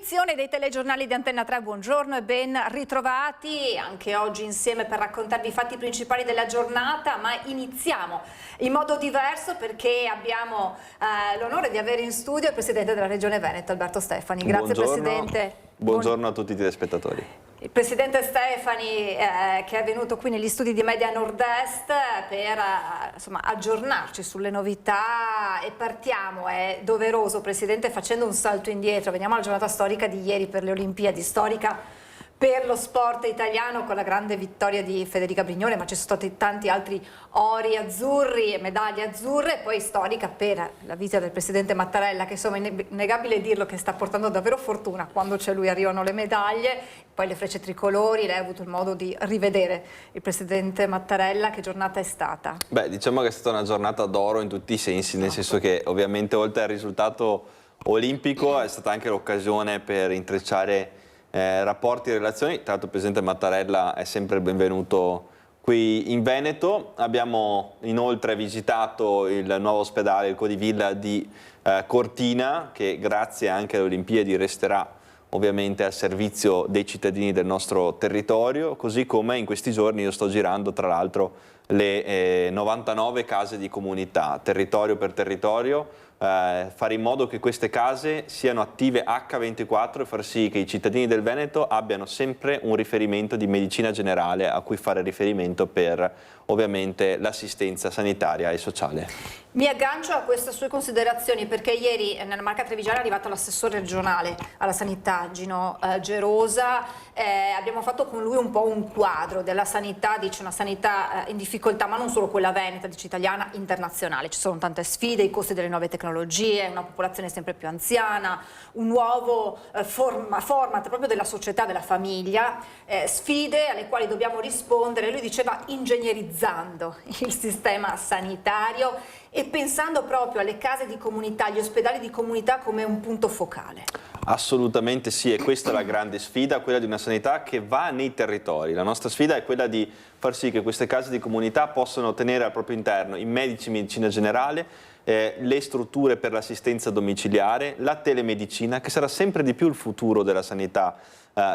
edizione dei telegiornali di Antenna 3, buongiorno e ben ritrovati anche oggi insieme per raccontarvi i fatti principali della giornata, ma iniziamo in modo diverso perché abbiamo l'onore di avere in studio il Presidente della Regione Veneto, Alberto Stefani. Grazie Buongiorno. Presidente. Buongiorno a tutti i telespettatori. Il Presidente Stefani che è venuto qui negli studi di Media Nord-Est per insomma, aggiornarci sulle novità e partiamo, è doveroso Presidente, facendo un salto indietro, veniamo alla giornata storica di ieri per le Olimpiadi, storica per lo sport italiano con la grande vittoria di Federica Brignone, ma ci sono stati tanti altri ori azzurri e medaglie azzurre, e poi storica per la visita del Presidente Mattarella, che insomma è innegabile dirlo che sta portando davvero fortuna, quando c'è lui arrivano le medaglie, poi le frecce tricolori. Lei ha avuto il modo di rivedere il Presidente Mattarella, che giornata è stata? Beh, diciamo che è stata una giornata d'oro in tutti i sensi, nel senso che ovviamente oltre al risultato olimpico è stata anche l'occasione per intrecciare rapporti e relazioni. Tra l'altro il Presidente Mattarella è sempre il benvenuto qui in Veneto. Abbiamo inoltre visitato il nuovo ospedale, il Codivilla di Cortina, che grazie anche alle Olimpiadi resterà ovviamente al servizio dei cittadini del nostro territorio, così come in questi giorni io sto girando tra l'altro le 99 case di comunità, territorio per territorio, fare in modo che queste case siano attive H24 e far sì che i cittadini del Veneto abbiano sempre un riferimento di medicina generale a cui fare riferimento per ovviamente l'assistenza sanitaria e sociale. Mi aggancio a queste sue considerazioni perché ieri nella Marca Trevigiana è arrivato l'assessore regionale alla sanità Gino Gerosa, abbiamo fatto con lui un po' un quadro della sanità, dice una sanità in difficoltà, ma non solo quella veneta, dice italiana, internazionale. Ci sono tante sfide, i costi delle nuove tecnologie, una popolazione sempre più anziana, un nuovo format proprio della società, della famiglia, sfide alle quali dobbiamo rispondere, lui diceva ingegnerizzando il sistema sanitario e pensando proprio alle case di comunità, agli ospedali di comunità come un punto focale. Assolutamente sì, e questa è la grande sfida, quella di una sanità che va nei territori. La nostra sfida è quella di far sì che queste case di comunità possano tenere al proprio interno i medici di medicina generale, le strutture per l'assistenza domiciliare, la telemedicina, che sarà sempre di più il futuro della sanità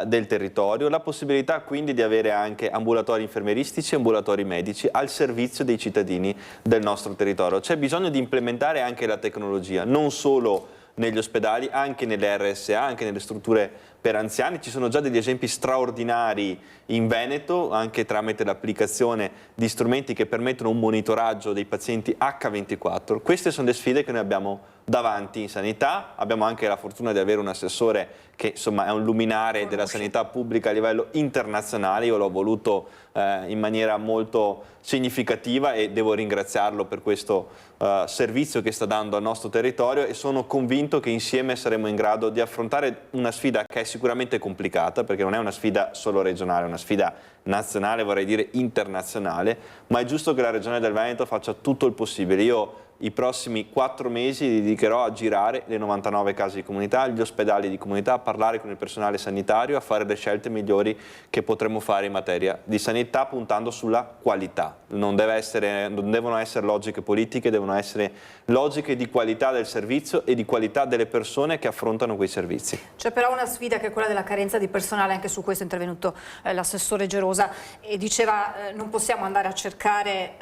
del territorio, la possibilità quindi di avere anche ambulatori infermieristici e ambulatori medici al servizio dei cittadini del nostro territorio. C'è bisogno di implementare anche la tecnologia, non solo negli ospedali, anche nelle RSA, anche nelle strutture per anziani. Ci sono già degli esempi straordinari in Veneto, anche tramite l'applicazione di strumenti che permettono un monitoraggio dei pazienti H24. Queste sono le sfide che noi abbiamo davanti in sanità. Abbiamo anche la fortuna di avere un assessore che insomma è un luminare della sanità pubblica a livello internazionale. Io l'ho voluto in maniera molto significativa e devo ringraziarlo per questo servizio che sta dando al nostro territorio, e sono convinto che insieme saremo in grado di affrontare una sfida che è sicuramente complicata, perché non è una sfida solo regionale, è una sfida nazionale, vorrei dire internazionale, ma è giusto che la Regione del Veneto faccia tutto il possibile. Io i prossimi 4 mesi li dedicherò a girare le 99 case di comunità, gli ospedali di comunità, a parlare con il personale sanitario, a fare le scelte migliori che potremo fare in materia di sanità, puntando sulla qualità. Non devono essere logiche politiche, devono essere logiche di qualità del servizio e di qualità delle persone che affrontano quei servizi. C'è però una sfida che è quella della carenza di personale, anche su questo è intervenuto l'assessore Gerosa e diceva non possiamo andare a cercare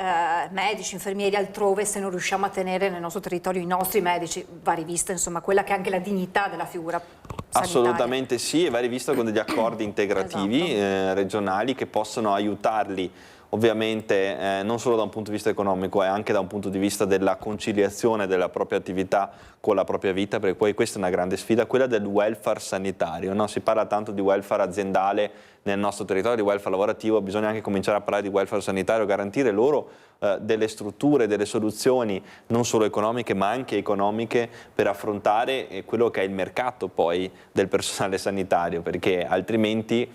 medici, infermieri altrove se non riusciamo a tenere nel nostro territorio i nostri medici. Va rivista insomma quella che è anche la dignità della figura sanitaria. Assolutamente sì, e va rivista con degli accordi integrativi regionali che possono aiutarli ovviamente non solo da un punto di vista economico, anche da un punto di vista della conciliazione della propria attività con la propria vita, perché poi questa è una grande sfida, quella del welfare sanitario, no? Si parla tanto di welfare aziendale nel nostro territorio, di welfare lavorativo, bisogna anche cominciare a parlare di welfare sanitario, garantire loro delle strutture, delle soluzioni non solo economiche ma anche economiche per affrontare quello che è il mercato poi del personale sanitario, perché altrimenti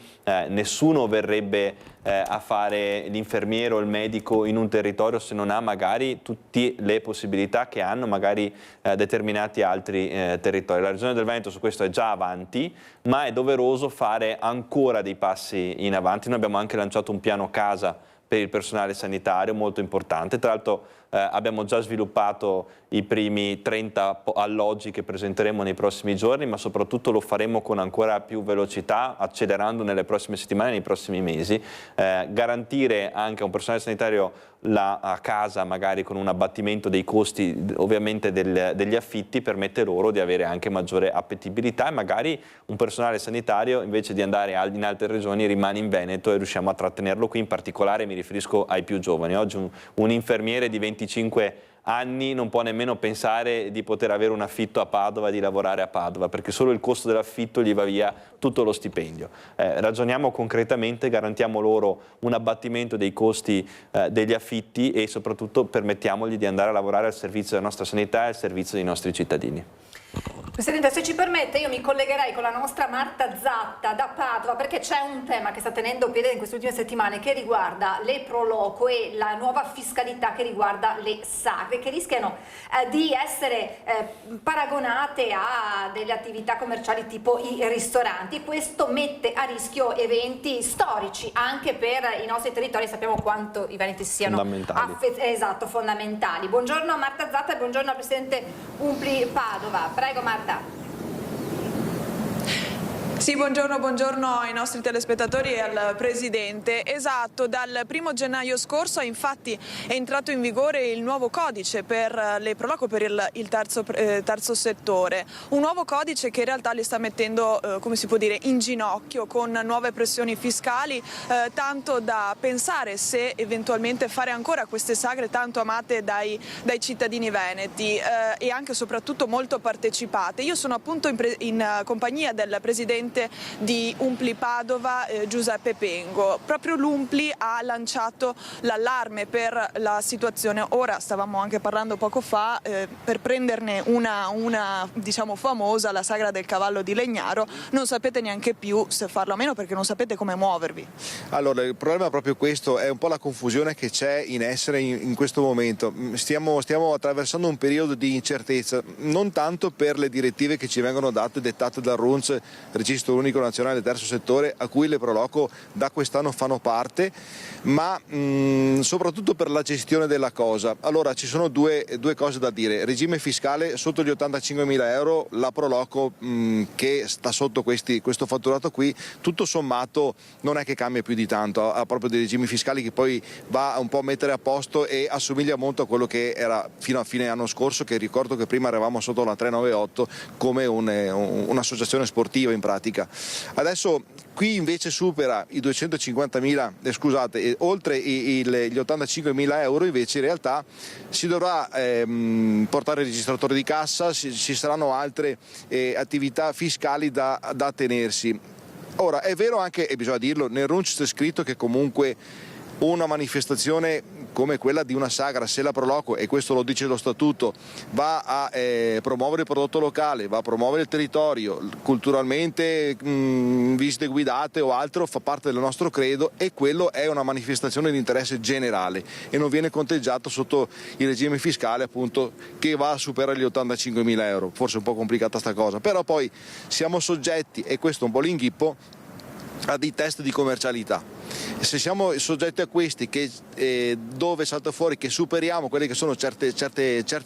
nessuno verrebbe a fare l'infermiere o il medico in un territorio se non ha magari tutte le possibilità che hanno magari determinati altri territori. La Regione del Veneto su questo è già avanti, ma è doveroso fare ancora dei passi in avanti. Noi abbiamo anche lanciato un piano casa per il personale sanitario molto importante. Tra l'altro abbiamo già sviluppato i primi 30 alloggi che presenteremo nei prossimi giorni, ma soprattutto lo faremo con ancora più velocità, accelerando nelle prossime settimane, nei prossimi mesi. Garantire anche a un personale sanitario a casa, magari con un abbattimento dei costi ovviamente degli affitti, permette loro di avere anche maggiore appetibilità, e magari un personale sanitario, invece di andare in altre regioni, rimane in Veneto e riusciamo a trattenerlo qui. In particolare mi riferisco ai più giovani. Oggi un infermiere di 25 anni non può nemmeno pensare di poter avere un affitto a Padova e di lavorare a Padova, perché solo il costo dell'affitto gli va via tutto lo stipendio. Ragioniamo concretamente, garantiamo loro un abbattimento dei costi degli affitti e soprattutto permettiamogli di andare a lavorare al servizio della nostra sanità e al servizio dei nostri cittadini. Presidente, se ci permette, io mi collegherei con la nostra Marta Zatta da Padova, perché c'è un tema che sta tenendo piede in queste ultime settimane che riguarda le pro loco e la nuova fiscalità che riguarda le sagre, che rischiano di essere paragonate a delle attività commerciali tipo i ristoranti. Questo mette a rischio eventi storici anche per i nostri territori. Sappiamo quanto i veneti siano fondamentali. Buongiorno a Marta Zatta e buongiorno al Presidente Umpli Padova. Prego Marta. Sì, buongiorno ai nostri telespettatori e al Presidente. Esatto, dal 1° gennaio scorso infatti è entrato in vigore il nuovo codice per le pro loco, per il terzo settore. Un nuovo codice che in realtà li sta mettendo, come si può dire, in ginocchio, con nuove pressioni fiscali, tanto da pensare se eventualmente fare ancora queste sagre tanto amate dai cittadini veneti e anche e soprattutto molto partecipate. Io sono appunto in compagnia del Presidente di Umpli Padova, Giuseppe Pengo. Proprio l'Umpli ha lanciato l'allarme per la situazione. Ora stavamo anche parlando poco fa, per prenderne una diciamo famosa, la sagra del cavallo di Legnaro, non sapete neanche più se farlo o meno, perché non sapete come muovervi. Allora, il problema è proprio questo, è un po' la confusione che c'è in essere in questo momento. Stiamo attraversando un periodo di incertezza, non tanto per le direttive che ci vengono dettate dal RUNS, Registro Unico Nazionale del Terzo Settore, a cui le pro loco da quest'anno fanno parte, ma soprattutto per la gestione della cosa. Allora, ci sono due cose da dire. Regime fiscale: sotto gli 85.000 euro la pro loco che sta sotto questo fatturato qui, tutto sommato non è che cambia più di tanto, ha proprio dei regimi fiscali che poi va un po' a mettere a posto e assomiglia molto a quello che era fino a fine anno scorso, che ricordo che prima eravamo sotto la 398 come un'associazione sportiva in pratica. Adesso qui invece supera i 250.000, scusate, oltre gli 85.000 euro, invece in realtà si dovrà portare il registratore di cassa, ci saranno altre attività fiscali da tenersi. Ora, è vero anche, e bisogna dirlo, nel RUNS c'è scritto che comunque una manifestazione come quella di una sagra, se la pro loco, e questo lo dice lo statuto, va a promuovere il prodotto locale, va a promuovere il territorio, culturalmente visite guidate o altro, fa parte del nostro credo, e quello è una manifestazione di interesse generale e non viene conteggiato sotto il regime fiscale, appunto, che va a superare gli 85.000 euro. Forse è un po' complicata sta cosa, però poi siamo soggetti, e questo è un po' l'inghippo, a dei test di commercialità. Se siamo soggetti a questi, dove salta fuori che superiamo quelle che sono certe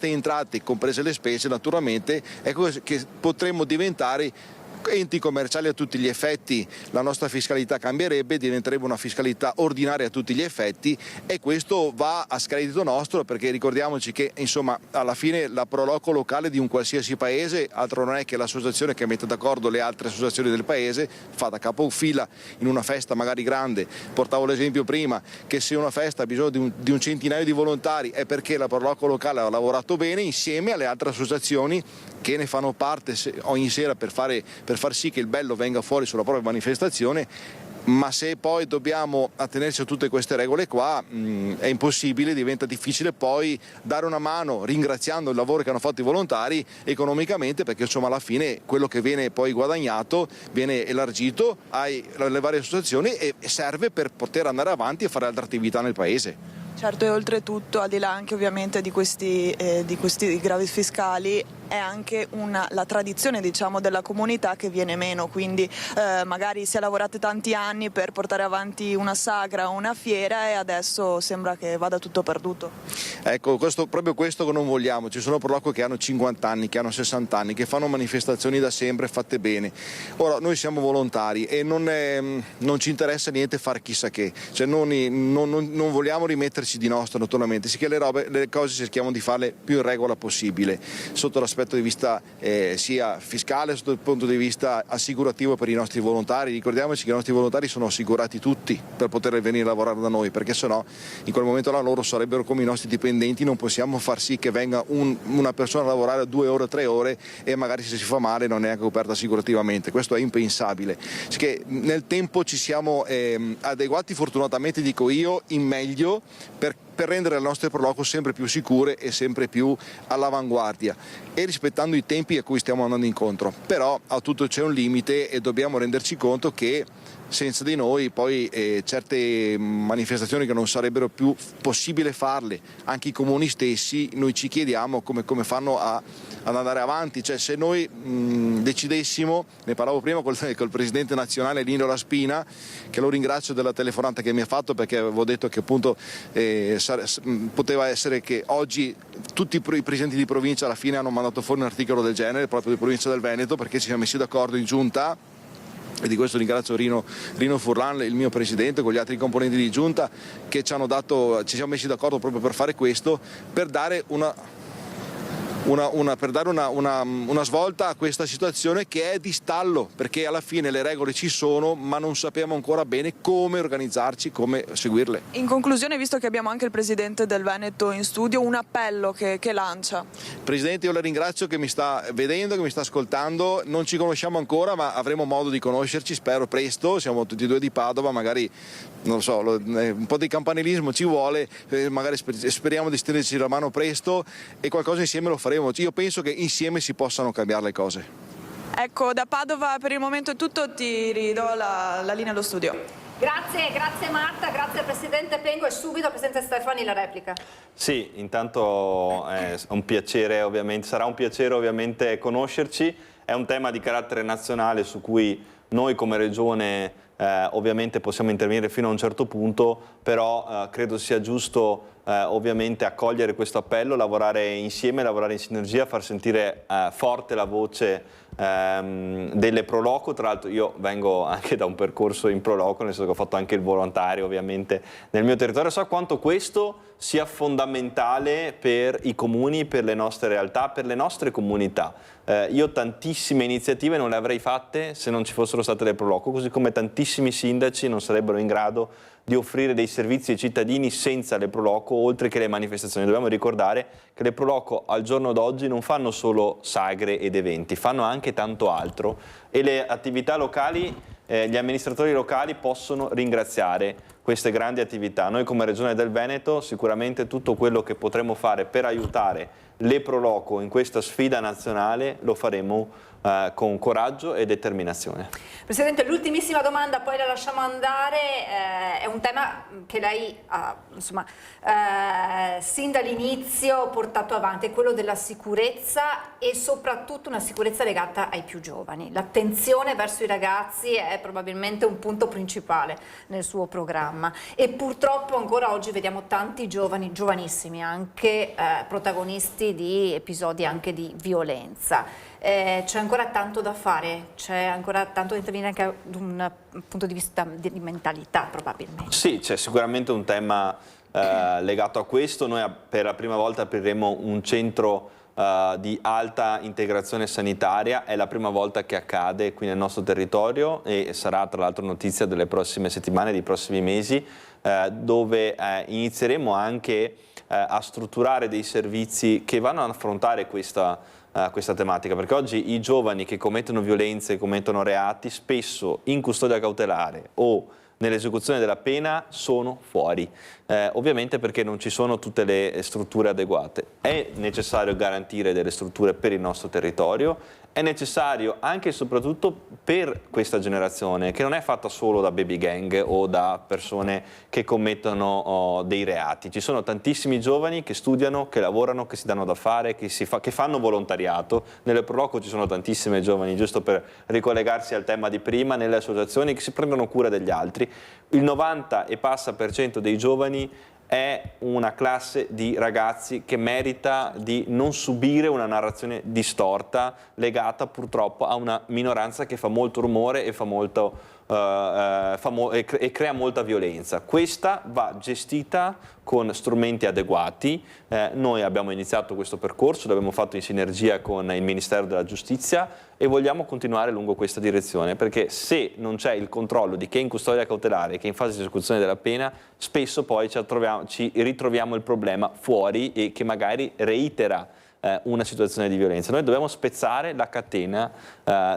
entrate, comprese le spese, naturalmente ecco che potremmo diventare enti commerciali a tutti gli effetti. La nostra fiscalità cambierebbe, diventerebbe una fiscalità ordinaria a tutti gli effetti, e questo va a scredito nostro, perché ricordiamoci che insomma alla fine la pro loco locale di un qualsiasi paese altro non è che l'associazione che mette d'accordo le altre associazioni del paese, fa da capofila in una festa magari grande. Portavo l'esempio prima che se una festa ha bisogno di un centinaio di volontari è perché la pro loco locale ha lavorato bene insieme alle altre associazioni che ne fanno parte ogni sera per far sì che il bello venga fuori sulla propria manifestazione. Ma se poi dobbiamo attenerci a tutte queste regole qua, è impossibile, diventa difficile poi dare una mano, ringraziando il lavoro che hanno fatto i volontari economicamente, perché insomma alla fine quello che viene poi guadagnato viene elargito alle varie associazioni e serve per poter andare avanti e fare altre attività nel paese. Certo, e oltretutto, al di là anche ovviamente di questi gravi fiscali, è anche la tradizione, diciamo, della comunità che viene meno, quindi magari si è lavorato tanti anni per portare avanti una sagra o una fiera e adesso sembra che vada tutto perduto. Ecco, proprio questo che non vogliamo. Ci sono proloco che hanno 50 anni, che hanno 60 anni, che fanno manifestazioni da sempre fatte bene. Ora, noi siamo volontari e non ci interessa niente fare chissà che, cioè non vogliamo rimetterci di nostro naturalmente, sicché le cose cerchiamo di farle più in regola possibile, sotto l'aspetto di vista sia fiscale, sotto il punto di vista assicurativo per i nostri volontari. Ricordiamoci che i nostri volontari sono assicurati tutti per poter venire a lavorare da noi, perché sennò in quel momento là loro sarebbero come i nostri dipendenti. Non possiamo far sì che venga una persona a lavorare 2 ore, 3 ore e magari se si fa male non è neanche coperta assicurativamente. Questo è impensabile. Che nel tempo ci siamo adeguati, fortunatamente dico io, in meglio per rendere le nostre proloco sempre più sicure e sempre più all'avanguardia e rispettando i tempi a cui stiamo andando incontro. Però a tutto c'è un limite e dobbiamo renderci conto che senza di noi poi certe manifestazioni che non sarebbero più possibile farle, anche i comuni stessi, noi ci chiediamo come fanno ad andare avanti. Cioè, se noi decidessimo, ne parlavo prima col presidente nazionale Nino Laspina, che lo ringrazio della telefonata che mi ha fatto, perché avevo detto che appunto poteva essere che oggi tutti i presidenti di provincia alla fine hanno mandato fuori un articolo del genere, proprio di provincia del Veneto, perché ci siamo messi d'accordo in giunta. E di questo ringrazio Rino Furlan, il mio presidente, con gli altri componenti di giunta che ci siamo messi d'accordo proprio per fare questo, per dare una svolta a questa situazione che è di stallo, perché alla fine le regole ci sono ma non sappiamo ancora bene come organizzarci, come seguirle. In conclusione, visto che abbiamo anche il presidente del Veneto in studio, un appello che lancia. Presidente, io la ringrazio che mi sta vedendo, che mi sta ascoltando. Non ci conosciamo ancora ma avremo modo di conoscerci, spero presto. Siamo tutti e due di Padova, magari non lo so, un po' di campanilismo ci vuole, magari speriamo di stringerci la mano presto e qualcosa insieme lo faremo. Io penso che insieme si possano cambiare le cose. Ecco, da Padova per il momento è tutto, ti ridò la linea allo studio. Grazie Marta, grazie al Presidente Pengo e subito al Presidente Stefani la replica. Sì, intanto è un piacere ovviamente, sarà un piacere ovviamente conoscerci, è un tema di carattere nazionale su cui noi come Regione ovviamente possiamo intervenire fino a un certo punto, però credo sia giusto ovviamente accogliere questo appello, lavorare insieme, lavorare in sinergia, far sentire forte la voce delle Proloco. Tra l'altro io vengo anche da un percorso in Proloco, nel senso che ho fatto anche il volontario ovviamente nel mio territorio, so quanto questo sia fondamentale per i comuni, per le nostre realtà, per le nostre comunità. Io tantissime iniziative non le avrei fatte se non ci fossero state le Proloco, così come tantissimi sindaci non sarebbero in grado di offrire dei servizi ai cittadini senza le Proloco, oltre che le manifestazioni. Dobbiamo ricordare che le Proloco al giorno d'oggi non fanno solo sagre ed eventi, fanno anche tanto altro e le attività locali, gli amministratori locali possono ringraziare queste grandi attività. Noi come Regione del Veneto sicuramente tutto quello che potremo fare per aiutare le Proloco in questa sfida nazionale lo faremo con coraggio e determinazione. Presidente, l'ultimissima domanda, poi la lasciamo andare, è un tema che lei ha sin dall'inizio portato avanti, è quello della sicurezza e soprattutto una sicurezza legata ai più giovani. L'attenzione verso i ragazzi è probabilmente un punto principale nel suo programma e purtroppo ancora oggi vediamo tanti giovani, giovanissimi anche protagonisti di episodi anche di violenza. C'è ancora tanto da fare, c'è ancora tanto da intervenire anche da un punto di vista di mentalità probabilmente. Sì, c'è sicuramente un tema legato a questo. Noi per la prima volta apriremo un centro di alta integrazione sanitaria, è la prima volta che accade qui nel nostro territorio e sarà tra l'altro notizia delle prossime settimane, dei prossimi mesi, dove inizieremo anche a strutturare dei servizi che vanno ad affrontare questa tematica, perché oggi i giovani che commettono violenze, commettono reati, spesso in custodia cautelare o nell'esecuzione della pena sono fuori. ovviamente perché non ci sono tutte le strutture adeguate. È necessario garantire delle strutture per il nostro territorio, è necessario anche e soprattutto per questa generazione che non è fatta solo da baby gang o da persone che commettono dei reati. Ci sono tantissimi giovani che studiano, che lavorano, che si danno da fare, che fanno volontariato. Nelle Proloco ci sono tantissime giovani, giusto per ricollegarsi al tema di prima, nelle associazioni che si prendono cura degli altri. Il 90 e passa per cento dei giovani è una classe di ragazzi che merita di non subire una narrazione distorta legata purtroppo a una minoranza che fa molto rumore e e crea molta violenza. Questa va gestita con strumenti adeguati. Noi abbiamo iniziato questo percorso, l'abbiamo fatto in sinergia con il Ministero della Giustizia e vogliamo continuare lungo questa direzione, perché se non c'è il controllo di chi è in custodia cautelare e che è in fase di esecuzione della pena, spesso poi ci ritroviamo il problema fuori e che magari reitera una situazione di violenza. Noi dobbiamo spezzare la catena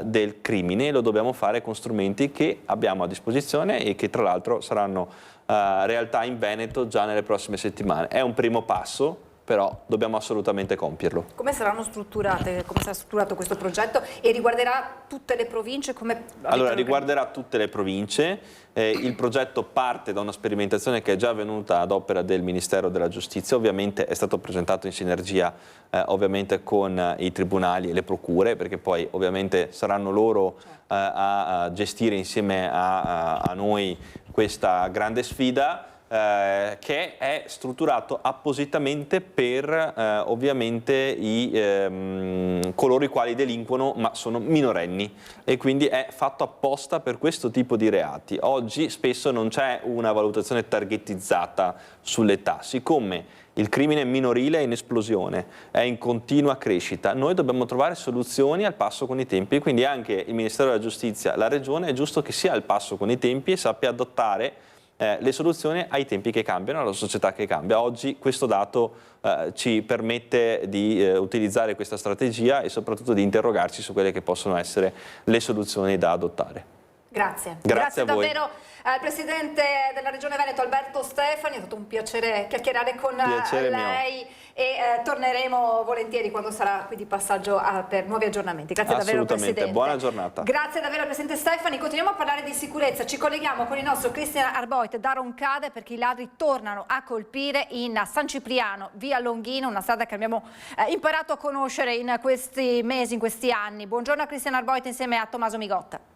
del crimine e lo dobbiamo fare con strumenti che abbiamo a disposizione e che tra l'altro saranno realtà in Veneto già nelle prossime settimane. È un primo passo, però dobbiamo assolutamente compierlo. Come saranno strutturate? Come sarà strutturato questo progetto e riguarderà tutte le province? Allora, riguarderà tutte le province. Il progetto parte da una sperimentazione che è già avvenuta ad opera del Ministero della Giustizia, ovviamente è stato presentato in sinergia ovviamente con i tribunali e le procure, perché poi ovviamente saranno loro a gestire insieme a noi questa grande sfida. Che è strutturato appositamente per ovviamente coloro i quali delinquono ma sono minorenni e quindi è fatto apposta per questo tipo di reati. Oggi spesso non c'è una valutazione targetizzata sull'età, siccome il crimine minorile è in esplosione, è in continua crescita, noi dobbiamo trovare soluzioni al passo con i tempi, quindi anche il Ministero della Giustizia, la Regione è giusto che sia al passo con i tempi e sappia adottare le soluzioni ai tempi che cambiano, alla società che cambia. Oggi questo dato ci permette di utilizzare questa strategia e soprattutto di interrogarci su quelle che possono essere le soluzioni da adottare. Grazie. Grazie a voi. Davvero al Presidente della Regione Veneto Alberto Stefani, è stato un piacere chiacchierare con lei e torneremo volentieri quando sarà qui di passaggio per nuovi aggiornamenti. Grazie davvero Presidente. Buona giornata. Grazie davvero al Presidente Stefani. Continuiamo a parlare di sicurezza, ci colleghiamo con il nostro Christian Arboit da Roncade perché i ladri tornano a colpire in San Cipriano, via Longhino, una strada che abbiamo imparato a conoscere in questi mesi, in questi anni. Buongiorno a Christian Arboit insieme a Tommaso Migotta.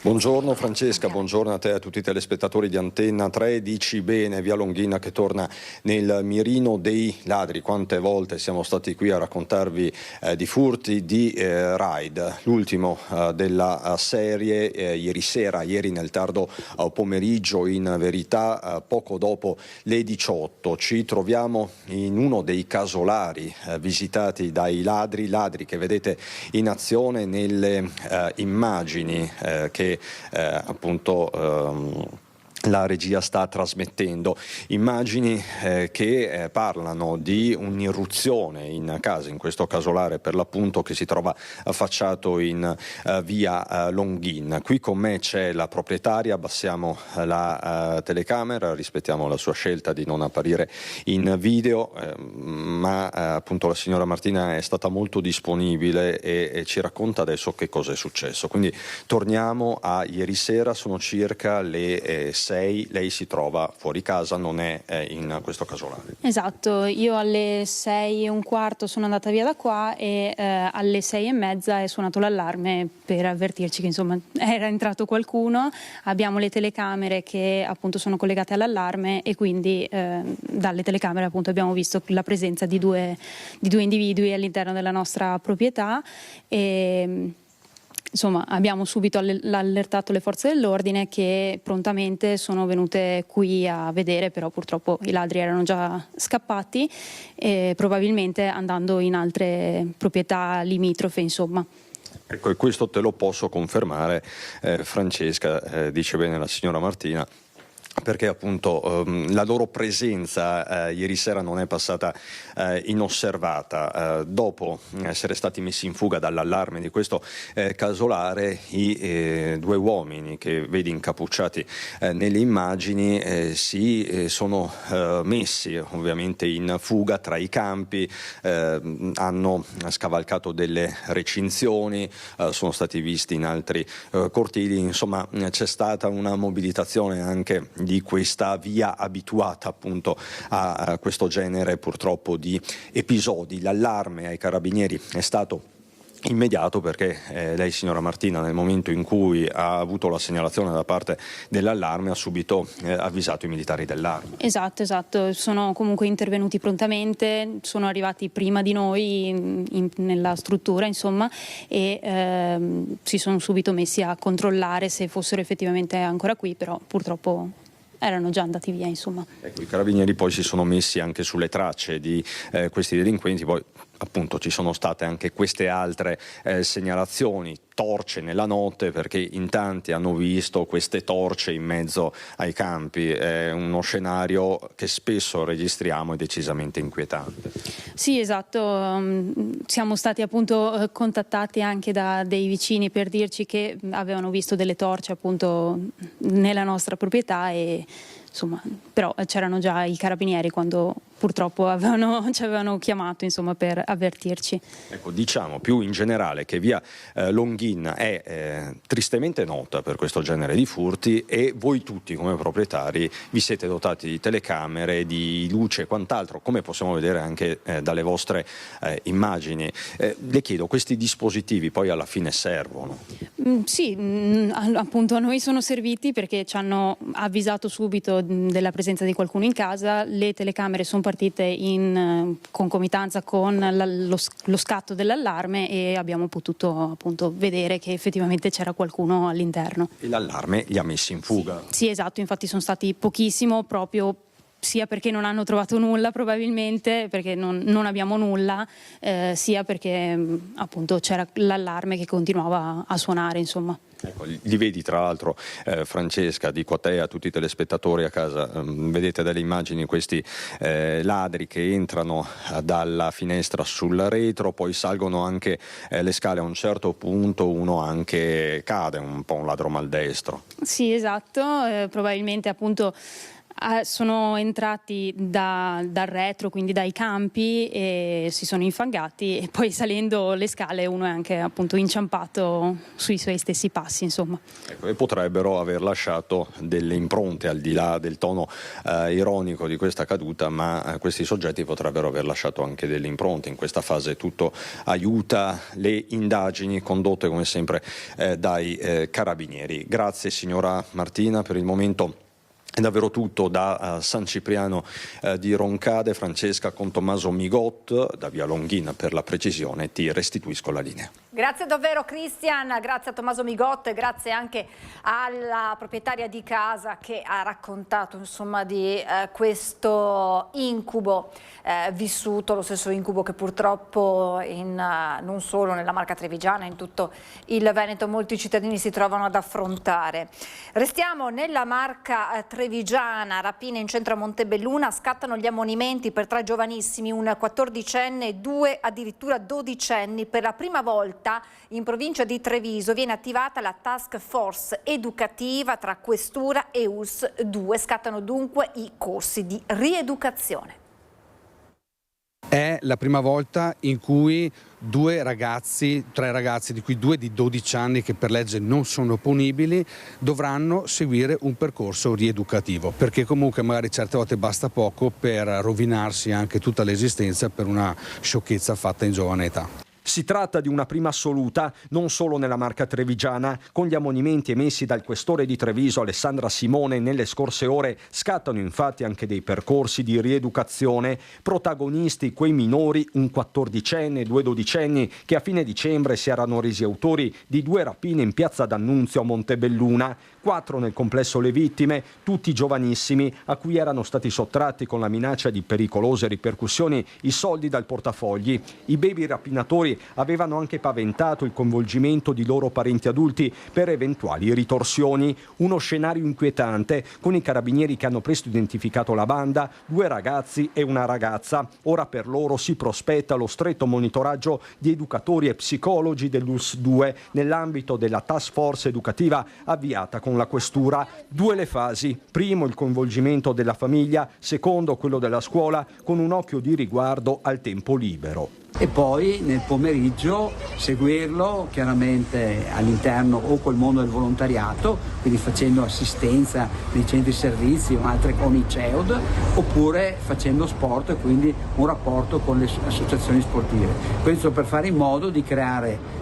Buongiorno Francesca, buongiorno a te e a tutti i telespettatori di Antenna 3. Dici bene, via Longhina che torna nel mirino dei ladri. Quante volte siamo stati qui a raccontarvi di furti, di raid. L'ultimo della serie ieri nel tardo pomeriggio, in verità poco dopo le 18. Ci troviamo in uno dei casolari visitati dai ladri che vedete in azione nelle immagini che appunto la regia sta trasmettendo, immagini che parlano di un'irruzione in casa, in questo casolare per l'appunto che si trova affacciato in via Longhin. Qui con me c'è la proprietaria, abbassiamo la telecamera, rispettiamo la sua scelta di non apparire in video, ma appunto la signora Martina è stata molto disponibile e ci racconta adesso che cosa è successo. Quindi torniamo a ieri sera, sono circa le 6, lei si trova fuori casa, non è in questo casolare. Esatto, io alle 6:15 sono andata via da qua e alle 6:30 è suonato l'allarme per avvertirci che insomma era entrato qualcuno. Abbiamo le telecamere che appunto sono collegate all'allarme e quindi dalle telecamere appunto abbiamo visto la presenza di due individui all'interno della nostra proprietà e insomma, abbiamo subito allertato le forze dell'ordine che prontamente sono venute qui a vedere, però purtroppo i ladri erano già scappati e probabilmente andando in altre proprietà limitrofe, insomma. Ecco, e questo te lo posso confermare, Francesca, dice bene la signora Martina. perché appunto la loro presenza ieri sera non è passata inosservata. Dopo essere stati messi in fuga dall'allarme di questo casolare, i due uomini che vedi incappucciati nelle immagini si sono messi ovviamente in fuga tra i campi, hanno scavalcato delle recinzioni, sono stati visti in altri cortili, insomma c'è stata una mobilitazione anche di questa via abituata appunto a questo genere purtroppo di episodi. L'allarme ai carabinieri è stato immediato perché lei, signora Martina, nel momento in cui ha avuto la segnalazione da parte dell'allarme ha subito avvisato i militari dell'Arma. Esatto, sono comunque intervenuti prontamente, sono arrivati prima di noi nella struttura, insomma, e si sono subito messi a controllare se fossero effettivamente ancora qui, però purtroppo erano già andati via, insomma. Ecco, i carabinieri poi si sono messi anche sulle tracce di questi delinquenti, poi appunto ci sono state anche queste altre segnalazioni, torce nella notte, perché in tanti hanno visto queste torce in mezzo ai campi. È uno scenario che spesso registriamo e decisamente inquietante. Sì, esatto, siamo stati appunto contattati anche da dei vicini per dirci che avevano visto delle torce appunto nella nostra proprietà, e insomma, però c'erano già i carabinieri quando purtroppo ci avevano chiamato, insomma, per avvertirci. Ecco, diciamo più in generale che via Longhin è tristemente nota per questo genere di furti, e voi tutti come proprietari vi siete dotati di telecamere, di luce e quant'altro, come possiamo vedere anche dalle vostre immagini. Le chiedo, questi dispositivi poi alla fine servono? Sì, appunto a noi sono serviti perché ci hanno avvisato subito della presenza di qualcuno in casa. Le telecamere sono partite in concomitanza con lo scatto dell'allarme e abbiamo potuto appunto vedere che effettivamente c'era qualcuno all'interno. E l'allarme li ha messi in fuga? Sì, esatto, infatti sono stati pochissimo, proprio sia perché non hanno trovato nulla probabilmente, perché non abbiamo nulla, sia perché appunto c'era l'allarme che continuava a suonare, insomma. Ecco, li vedi tra l'altro, Francesca, dico a te e a tutti i telespettatori a casa, vedete dalle immagini questi ladri che entrano dalla finestra sul retro, poi salgono anche le scale, a un certo punto uno anche cade, un po' un ladro maldestro. Sì, esatto, probabilmente appunto sono entrati dal retro, quindi dai campi, e si sono infangati, e poi salendo le scale uno è anche appunto inciampato sui suoi stessi passi, insomma. Ecco, e potrebbero aver lasciato delle impronte, al di là del tono ironico di questa caduta, ma questi soggetti potrebbero aver lasciato anche delle impronte. In questa fase tutto aiuta le indagini condotte come sempre dai carabinieri. Grazie signora Martina, per il momento è davvero tutto da San Cipriano di Roncade. Francesca, con Tommaso Migot da via Longhin per la precisione, ti restituisco la linea. Grazie davvero Cristian, grazie a Tommaso Migot, grazie anche alla proprietaria di casa che ha raccontato insomma di questo incubo vissuto, lo stesso incubo che purtroppo non solo nella Marca Trevigiana, in tutto il Veneto molti cittadini si trovano ad affrontare. Restiamo nella Marca Trevigiana, rapine in centro a Montebelluna, scattano gli ammonimenti per 3 giovanissimi, un 14enne e 2 addirittura 12enni. Per la prima volta in provincia di Treviso viene attivata la task force educativa tra Questura e ULSS 2. Scattano dunque i corsi di rieducazione. È la prima volta in cui 3 ragazzi, di cui 2 di 12 anni che per legge non sono punibili, dovranno seguire un percorso rieducativo, perché comunque magari certe volte basta poco per rovinarsi anche tutta l'esistenza per una sciocchezza fatta in giovane età. Si tratta di una prima assoluta non solo nella Marca Trevigiana. Con gli ammonimenti emessi dal questore di Treviso Alessandra Simone nelle scorse ore scattano infatti anche dei percorsi di rieducazione. Protagonisti quei minori, un 14enne e 2 dodicenni, che a fine dicembre si erano resi autori di 2 rapine in piazza D'Annunzio a Montebelluna. 4 nel complesso le vittime, tutti giovanissimi, a cui erano stati sottratti con la minaccia di pericolose ripercussioni i soldi dal portafogli. I baby rapinatori genitori avevano anche paventato il coinvolgimento di loro parenti adulti per eventuali ritorsioni. Uno scenario inquietante, con i carabinieri che hanno presto identificato la banda, 2 ragazzi e una ragazza. Ora per loro si prospetta lo stretto monitoraggio di educatori e psicologi dell'ULSS 2 nell'ambito della task force educativa avviata con la questura. 2 le fasi: primo il coinvolgimento della famiglia, secondo quello della scuola, con un occhio di riguardo al tempo libero. E poi nel pomeriggio seguirlo chiaramente all'interno o col mondo del volontariato, quindi facendo assistenza nei centri servizi o altre con i CEOD, oppure facendo sport, quindi un rapporto con le associazioni sportive. Questo per fare in modo di creare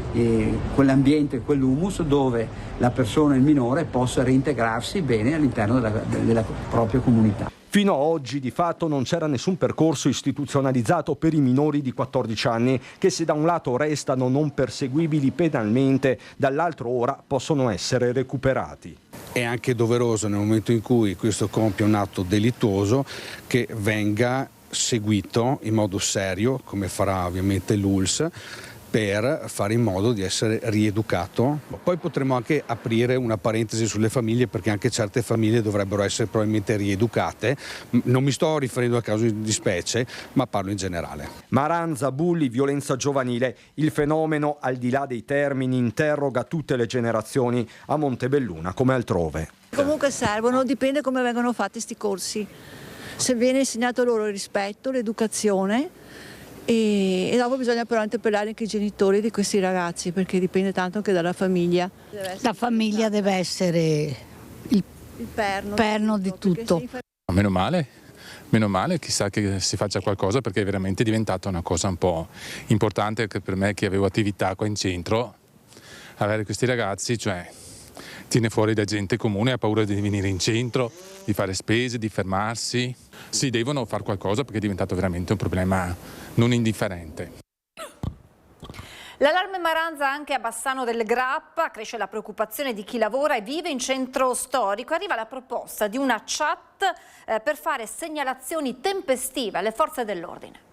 quell'ambiente, quell'humus dove la persona, il minore, possa reintegrarsi bene all'interno della propria comunità. Fino a oggi di fatto non c'era nessun percorso istituzionalizzato per i minori di 14 anni che, se da un lato restano non perseguibili penalmente, dall'altro ora possono essere recuperati. È anche doveroso, nel momento in cui questo compie un atto delittuoso, che venga seguito in modo serio, come farà ovviamente l'ULSS, per fare in modo di essere rieducato. Poi potremmo anche aprire una parentesi sulle famiglie, perché anche certe famiglie dovrebbero essere probabilmente rieducate. Non mi sto riferendo a casi di specie, ma parlo in generale. Maranza, bulli, violenza giovanile. Il fenomeno, al di là dei termini, interroga tutte le generazioni, a Montebelluna come altrove. Comunque servono, dipende come vengono fatti sti corsi. Se viene insegnato loro il rispetto, l'educazione, e dopo bisogna però interpellare anche i genitori di questi ragazzi, perché dipende tanto anche dalla famiglia. La famiglia deve essere il perno di tutto. Meno male, chissà che si faccia qualcosa, perché è veramente diventata una cosa un po' importante anche per me, che avevo attività qua in centro. Avere questi ragazzi, cioè, tiene fuori da gente comune, ha paura di venire in centro, di fare spese, di fermarsi. Si devono fare qualcosa, perché è diventato veramente un problema non indifferente. L'allarme Maranza anche a Bassano del Grappa, cresce la preoccupazione di chi lavora e vive in centro storico. Arriva la proposta di una chat per fare segnalazioni tempestive alle forze dell'ordine.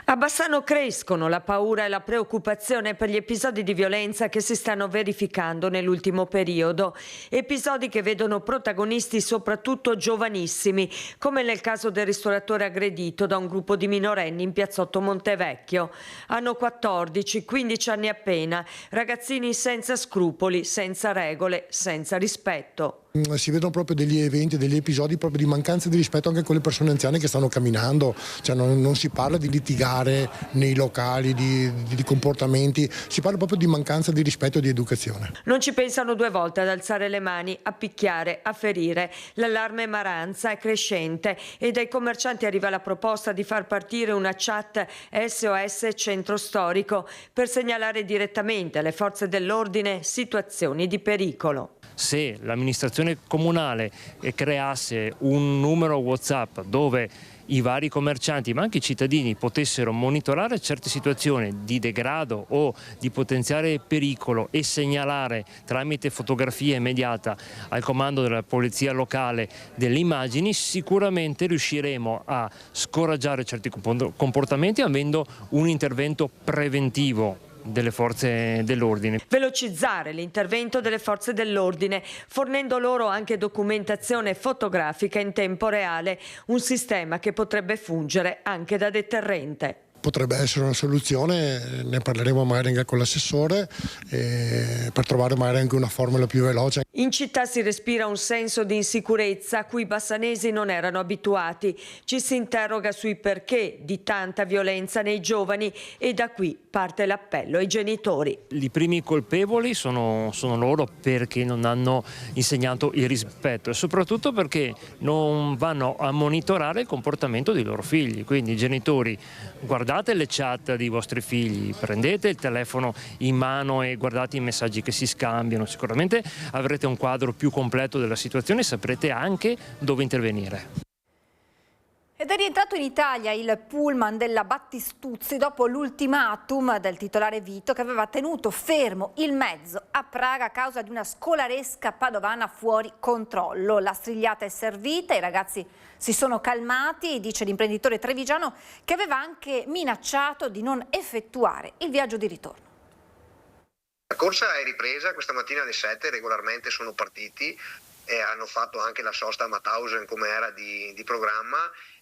A Bassano crescono la paura e la preoccupazione per gli episodi di violenza che si stanno verificando nell'ultimo periodo. Episodi che vedono protagonisti soprattutto giovanissimi, come nel caso del ristoratore aggredito da un gruppo di minorenni in Piazzotto Montevecchio. Hanno 14, 15 anni appena, ragazzini senza scrupoli, senza regole, senza rispetto. Si vedono proprio degli eventi, degli episodi proprio di mancanza di rispetto anche con le persone anziane che stanno camminando, cioè non si parla di litigare nei locali, di comportamenti, si parla proprio di mancanza di rispetto e di educazione. Non ci pensano 2 volte ad alzare le mani, a picchiare, a ferire. L'allarme Maranza è crescente e dai commercianti arriva la proposta di far partire una chat SOS Centro Storico per segnalare direttamente alle forze dell'ordine situazioni di pericolo. Se l'amministrazione comunale creasse un numero WhatsApp dove i vari commercianti ma anche i cittadini potessero monitorare certe situazioni di degrado o di potenziale pericolo e segnalare tramite fotografia immediata al comando della polizia locale delle immagini, sicuramente riusciremo a scoraggiare certi comportamenti avendo un intervento preventivo delle forze dell'ordine. Velocizzare l'intervento delle forze dell'ordine, fornendo loro anche documentazione fotografica in tempo reale, un sistema che potrebbe fungere anche da deterrente. Potrebbe essere una soluzione, ne parleremo magari anche con l'assessore per trovare magari anche una formula più veloce. In città si respira un senso di insicurezza a cui i bassanesi non erano abituati. Ci si interroga sui perché di tanta violenza nei giovani e da qui parte l'appello ai genitori. I primi colpevoli sono loro, perché non hanno insegnato il rispetto e soprattutto perché non vanno a monitorare il comportamento dei loro figli. Quindi genitori, guardate le chat dei vostri figli, prendete il telefono in mano e guardate i messaggi che si scambiano. Sicuramente avrete un quadro più completo della situazione e saprete anche dove intervenire. Ed è rientrato in Italia il pullman della Battistuzzi dopo l'ultimatum del titolare Vito, che aveva tenuto fermo il mezzo a Praga a causa di una scolaresca padovana fuori controllo. La strigliata è servita, i ragazzi si sono calmati, dice l'imprenditore trevigiano, che aveva anche minacciato di non effettuare il viaggio di ritorno. La corsa è ripresa, questa mattina alle 7 regolarmente sono partiti e hanno fatto anche la sosta a Mauthausen come era di programma.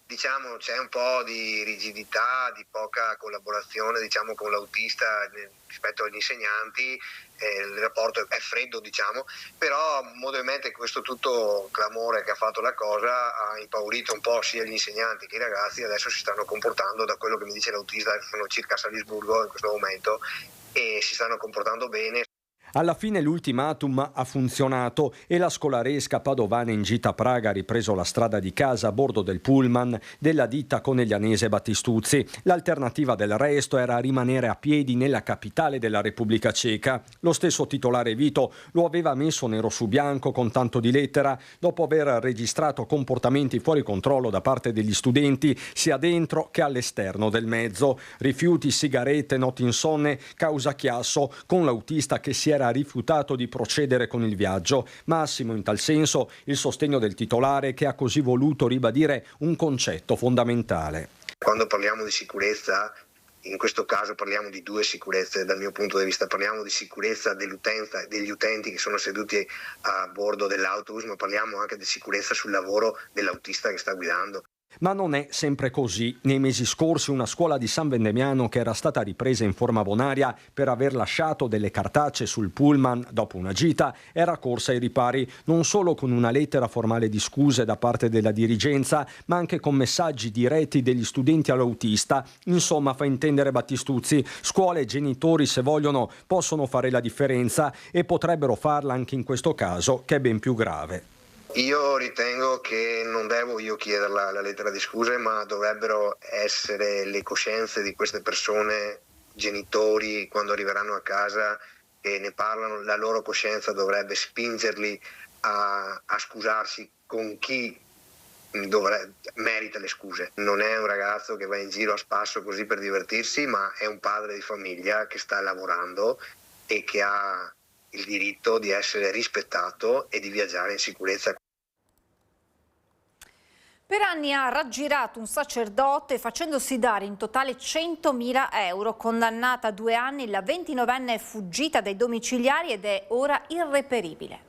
Diciamo c'è un po' di rigidità, di poca collaborazione con l'autista rispetto agli insegnanti, il rapporto è freddo però ovviamente questo tutto clamore che ha fatto la cosa ha impaurito un po' sia gli insegnanti che i ragazzi. Adesso si stanno comportando, da quello che mi dice l'autista, sono circa a Salisburgo in questo momento, e si stanno comportando bene. Alla fine l'ultimatum ha funzionato e la scolaresca padovana in gita a Praga ha ripreso la strada di casa a bordo del pullman della ditta coneglianese Battistuzzi. L'alternativa del resto era rimanere a piedi nella capitale della Repubblica Ceca. Lo stesso titolare Vito lo aveva messo nero su bianco con tanto di lettera dopo aver registrato comportamenti fuori controllo da parte degli studenti sia dentro che all'esterno del mezzo. Rifiuti, sigarette, notti insonne, causa chiasso, con l'autista che si era rifiutato di procedere con il viaggio. Massimo in tal senso il sostegno del titolare, che ha così voluto ribadire un concetto fondamentale. Quando parliamo di sicurezza, in questo caso parliamo di due sicurezze dal mio punto di vista. Parliamo di sicurezza dell'utenza, degli utenti che sono seduti a bordo dell'autobus, ma parliamo anche di sicurezza sul lavoro dell'autista che sta guidando. Ma non è sempre così. Nei mesi scorsi una scuola di San Vendemiano, che era stata ripresa in forma bonaria per aver lasciato delle cartacee sul pullman dopo una gita, era corsa ai ripari, non solo con una lettera formale di scuse da parte della dirigenza, ma anche con messaggi diretti degli studenti all'autista. Insomma, fa intendere Battistuzzi, scuole e genitori, se vogliono, possono fare la differenza e potrebbero farla anche in questo caso, che è ben più grave. Io ritengo che non devo io chiedere la lettera di scuse, ma dovrebbero essere le coscienze di queste persone, genitori, quando arriveranno a casa e ne parlano, la loro coscienza dovrebbe spingerli a scusarsi con chi merita le scuse. Non è un ragazzo che va in giro a spasso così per divertirsi, ma è un padre di famiglia che sta lavorando e che ha il diritto di essere rispettato e di viaggiare in sicurezza. Per anni ha raggirato un sacerdote facendosi dare in totale 100.000 euro. Condannata a 2 anni, la 29enne è fuggita dai domiciliari ed è ora irreperibile.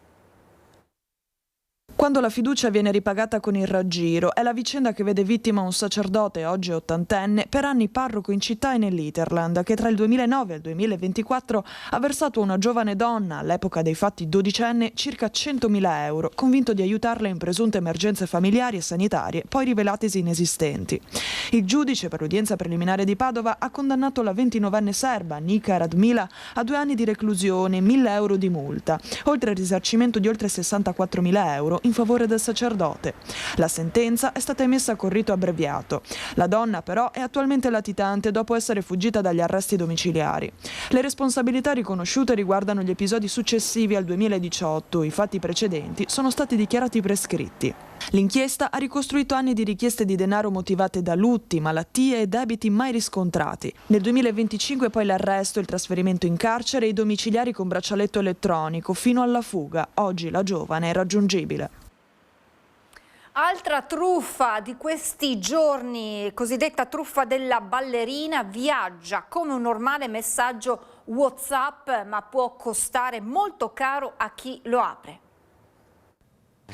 Quando la fiducia viene ripagata con il raggiro è la vicenda che vede vittima un sacerdote, oggi 80enne, per anni parroco in città e nell'Interland, che tra il 2009 e il 2024 ha versato a una giovane donna, all'epoca dei fatti 12enne, circa 100.000 euro, convinto di aiutarla in presunte emergenze familiari e sanitarie, poi rivelatesi inesistenti. Il giudice per l'udienza preliminare di Padova ha condannato la 29enne serba, Nika Radmila, a 2 anni di reclusione e 1.000 euro di multa, oltre al risarcimento di oltre 64.000 euro in favore del sacerdote. La sentenza è stata emessa con rito abbreviato. La donna però è attualmente latitante dopo essere fuggita dagli arresti domiciliari. Le responsabilità riconosciute riguardano gli episodi successivi al 2018. I fatti precedenti sono stati dichiarati prescritti. L'inchiesta ha ricostruito anni di richieste di denaro motivate da lutti, malattie e debiti mai riscontrati. Nel 2025 poi l'arresto, il trasferimento in carcere e i domiciliari con braccialetto elettronico fino alla fuga. Oggi la giovane è raggiungibile. Altra truffa di questi giorni, cosiddetta truffa della ballerina, viaggia come un normale messaggio WhatsApp, ma può costare molto caro a chi lo apre.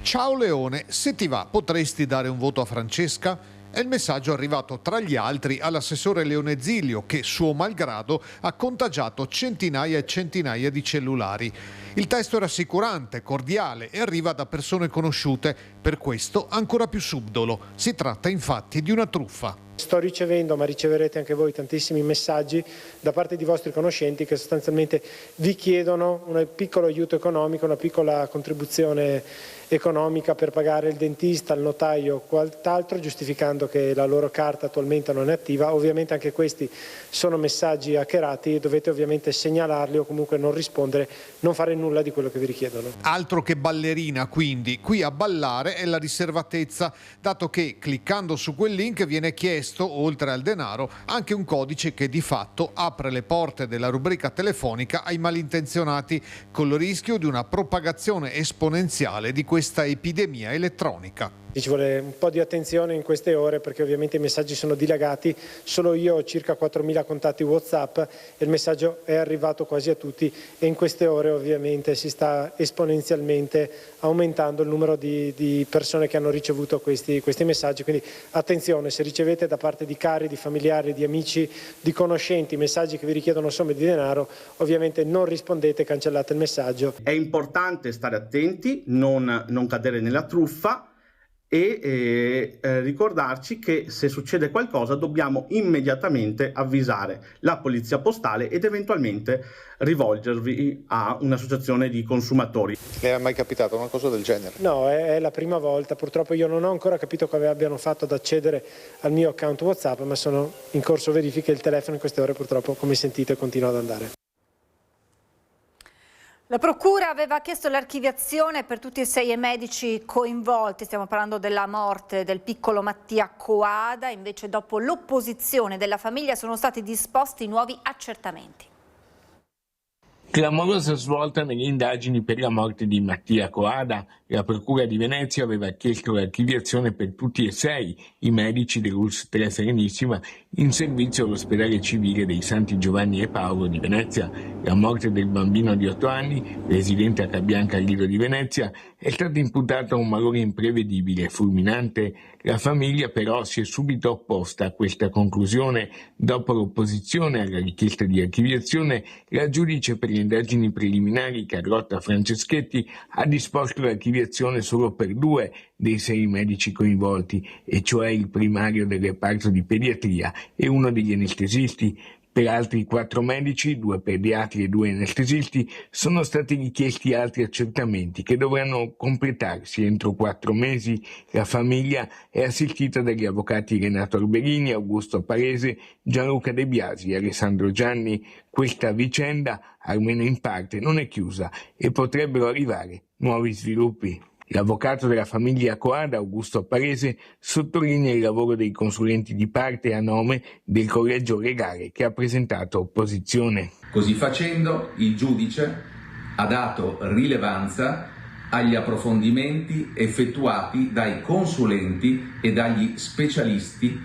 Ciao Leone, se ti va potresti dare un voto a Francesca? È il messaggio arrivato tra gli altri all'assessore Leone Zilio, che suo malgrado ha contagiato centinaia e centinaia di cellulari. Il testo è rassicurante, cordiale e arriva da persone conosciute, per questo ancora più subdolo. Si tratta infatti di una truffa. Sto ricevendo, ma riceverete anche voi, tantissimi messaggi da parte di vostri conoscenti che sostanzialmente vi chiedono un piccolo aiuto economico, una piccola contribuzione economica per pagare il dentista, il notaio o quant'altro, giustificando spiegando che la loro carta attualmente non è attiva. Ovviamente anche questi sono messaggi hackerati, dovete ovviamente segnalarli o comunque non rispondere, non fare nulla di quello che vi richiedono. Altro che ballerina, quindi qui a ballare è la riservatezza, dato che cliccando su quel link viene chiesto, oltre al denaro, anche un codice che di fatto apre le porte della rubrica telefonica ai malintenzionati, col rischio di una propagazione esponenziale di questa epidemia elettronica. Ci vuole un po' di attenzione in queste ore perché ovviamente i messaggi sono dilagati, solo io ho circa 4.000 contatti WhatsApp e il messaggio è arrivato quasi a tutti e in queste ore ovviamente si sta esponenzialmente aumentando il numero di persone che hanno ricevuto questi messaggi, quindi attenzione, se ricevete da parte di cari, di familiari, di amici, di conoscenti messaggi che vi richiedono somme di denaro, ovviamente non rispondete, cancellate il messaggio. È importante stare attenti, non cadere nella truffa e ricordarci che se succede qualcosa dobbiamo immediatamente avvisare la polizia postale ed eventualmente rivolgervi a un'associazione di consumatori. Le è mai capitato una cosa del genere? No, è la prima volta, purtroppo io non ho ancora capito come abbiano fatto ad accedere al mio account WhatsApp, ma sono in corso verifiche, il telefono in queste ore purtroppo, come sentite, continua ad andare. La Procura aveva chiesto l'archiviazione per tutti e 6 i medici coinvolti, stiamo parlando della morte del piccolo Mattia Coada, invece dopo l'opposizione della famiglia sono stati disposti nuovi accertamenti. Clamorosa svolta nelle indagini per la morte di Mattia Coada. La Procura di Venezia aveva chiesto l'archiviazione per tutti e 6 i medici dell'ULSS 3 Serenissima in servizio all'ospedale civile dei Santi Giovanni e Paolo di Venezia. La morte del bambino di 8 anni, residente a Cabianca Lido di Venezia, è stata imputata a un malore imprevedibile e fulminante. La famiglia però si è subito opposta a questa conclusione. Dopo l'opposizione alla richiesta di archiviazione, la giudice per le indagini preliminari Carlotta Franceschetti ha disposto l'archiviazione solo per 2 dei 6 medici coinvolti, e cioè il primario del reparto di pediatria e uno degli anestesisti. Per altri 4 medici, 2 pediatri e 2 anestesisti, sono stati richiesti altri accertamenti che dovranno completarsi entro 4 mesi. La famiglia è assistita dagli avvocati Renato Alberini, Augusto Parese, Gianluca De Biasi e Alessandro Gianni. Questa vicenda, almeno in parte, non è chiusa e potrebbero arrivare nuovi sviluppi. L'avvocato della famiglia Coada, Augusto Parese, sottolinea il lavoro dei consulenti di parte a nome del collegio legale che ha presentato opposizione. Così facendo, il giudice ha dato rilevanza agli approfondimenti effettuati dai consulenti e dagli specialisti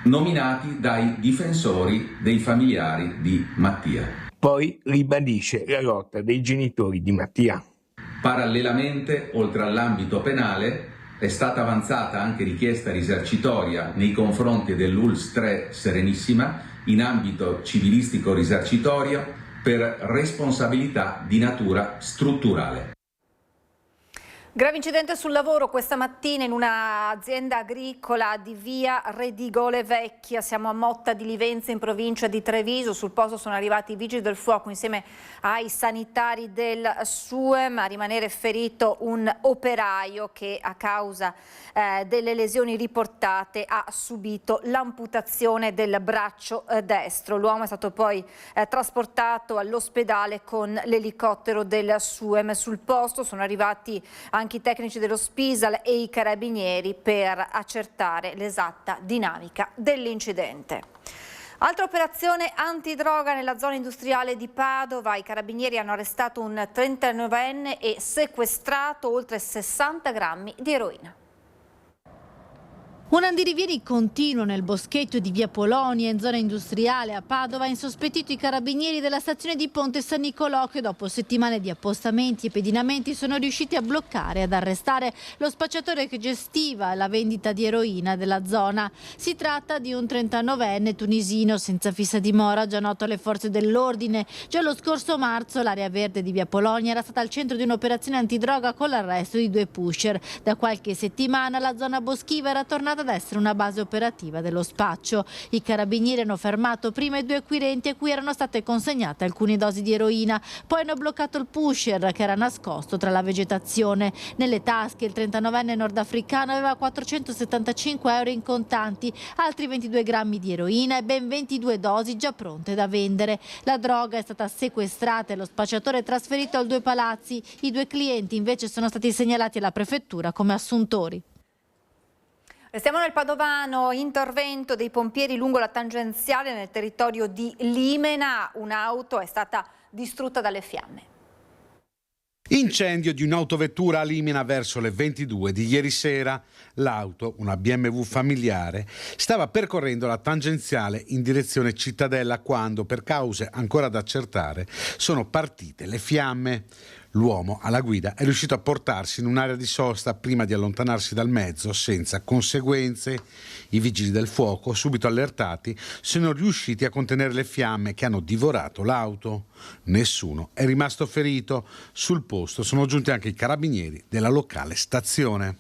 nominati dai difensori dei familiari di Mattia. Poi ribadisce la lotta dei genitori di Mattia. Parallelamente, oltre all'ambito penale, è stata avanzata anche richiesta risarcitoria nei confronti dell'ULSS 3 Serenissima in ambito civilistico risarcitorio per responsabilità di natura strutturale. Grave incidente sul lavoro questa mattina in un'azienda agricola di via Redigole Vecchia, siamo a Motta di Livenza in provincia di Treviso. Sul posto sono arrivati i vigili del fuoco insieme ai sanitari del SUEM. A rimanere ferito un operaio che a causa delle lesioni riportate ha subito l'amputazione del braccio destro. L'uomo è stato poi trasportato all'ospedale con l'elicottero del SUEM. Sul posto sono arrivati anche i tecnici dello Spisal e i carabinieri per accertare l'esatta dinamica dell'incidente. Altra operazione antidroga nella zona industriale di Padova. I carabinieri hanno arrestato un 39enne e sequestrato oltre 60 grammi di eroina. Un andirivieni continuo nel boschetto di via Polonia in zona industriale a Padova ha insospettito i carabinieri della stazione di Ponte San Nicolò che dopo settimane di appostamenti e pedinamenti sono riusciti a bloccare e ad arrestare lo spacciatore che gestiva la vendita di eroina della zona. Si tratta di un 39enne tunisino senza fissa dimora, già noto alle forze dell'ordine. Già lo scorso marzo l'area verde di via Polonia era stata al centro di un'operazione antidroga con l'arresto di 2 pusher. Da qualche settimana la zona boschiva era tornata ad essere una base operativa dello spaccio. I carabinieri hanno fermato prima i 2 acquirenti a cui erano state consegnate alcune dosi di eroina, poi hanno bloccato il pusher che era nascosto tra la vegetazione. Nelle tasche il 39enne nordafricano aveva 475 euro in contanti, altri 22 grammi di eroina e ben 22 dosi già pronte da vendere. La droga è stata sequestrata e lo spacciatore è trasferito al Due Palazzi. I 2 clienti invece sono stati segnalati alla prefettura come assuntori. Restiamo nel Padovano, intervento dei pompieri lungo la tangenziale nel territorio di Limena. Un'auto è stata distrutta dalle fiamme. Incendio di un'autovettura a Limena verso le 22 di ieri sera. L'auto, una BMW familiare, stava percorrendo la tangenziale in direzione Cittadella quando, per cause ancora da accertare, sono partite le fiamme. L'uomo alla guida è riuscito a portarsi in un'area di sosta prima di allontanarsi dal mezzo senza conseguenze. I vigili del fuoco, subito allertati, sono riusciti a contenere le fiamme che hanno divorato l'auto. Nessuno è rimasto ferito. Sul posto sono giunti anche i carabinieri della locale stazione.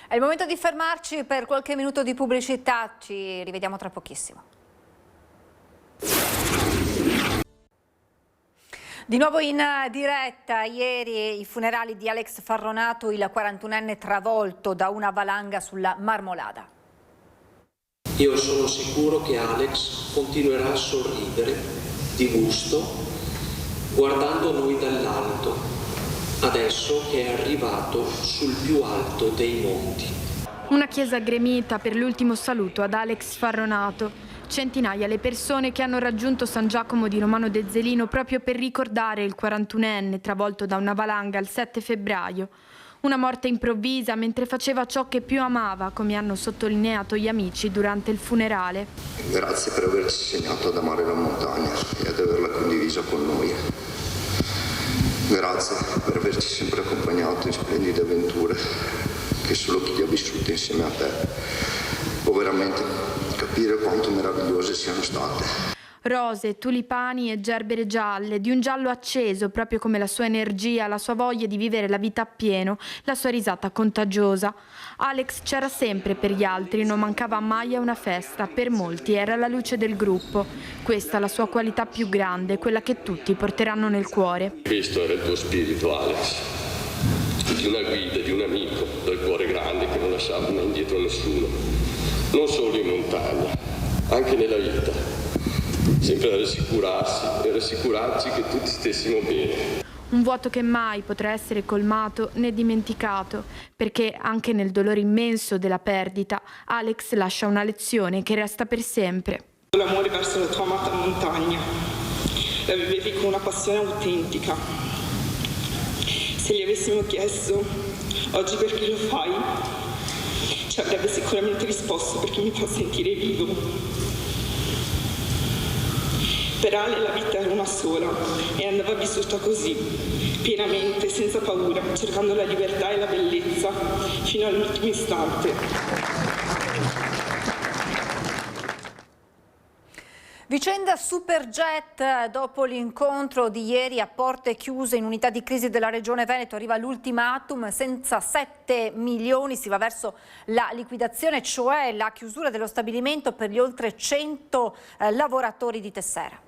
È il momento di fermarci per qualche minuto di pubblicità, ci rivediamo tra pochissimo. Di nuovo in diretta, ieri i funerali di Alex Farronato, il 41enne travolto da una valanga sulla Marmolada. Io sono sicuro che Alex continuerà a sorridere di gusto guardando noi dall'alto, adesso che è arrivato sul più alto dei monti. Una chiesa gremita per l'ultimo saluto ad Alex Farronato. Centinaia le persone che hanno raggiunto San Giacomo di Romano d'Ezzelino proprio per ricordare il 41enne travolto da una valanga il 7 febbraio. Una morte improvvisa mentre faceva ciò che più amava, come hanno sottolineato gli amici durante il funerale. Grazie per averci insegnato ad amare la montagna e ad averla condivisa con noi. Grazie per averci sempre accompagnato in splendide avventure che solo chi le ha vissute insieme a te può veramente capire quanto meravigliose siano state. Rose, tulipani e gerbere gialle, di un giallo acceso, proprio come la sua energia, la sua voglia di vivere la vita appieno, la sua risata contagiosa. Alex c'era sempre per gli altri, non mancava mai a una festa, per molti era la luce del gruppo. Questa è la sua qualità più grande, quella che tutti porteranno nel cuore. Questo era il tuo spirito, Alex, di una guida, di un amico, dal cuore grande che non lasciava mai indietro nessuno, non solo in montagna, anche nella vita. Sempre a rassicurarsi e rassicurarci che tutti stessimo bene. Un vuoto che mai potrà essere colmato né dimenticato, perché anche nel dolore immenso della perdita, Alex lascia una lezione che resta per sempre. L'amore verso la tua amata montagna, la vivevi con una passione autentica. Se gli avessimo chiesto oggi perché lo fai, ci avrebbe sicuramente risposto perché mi fa sentire vivo. Per Ale la vita era una sola e andava vissuta così, pienamente, senza paura, cercando la libertà e la bellezza fino all'ultimo istante. Vicenda Superjet, dopo l'incontro di ieri a porte chiuse in unità di crisi della Regione Veneto arriva l'ultimatum, senza 7 milioni si va verso la liquidazione, cioè la chiusura dello stabilimento per gli oltre 100 lavoratori di Tessera.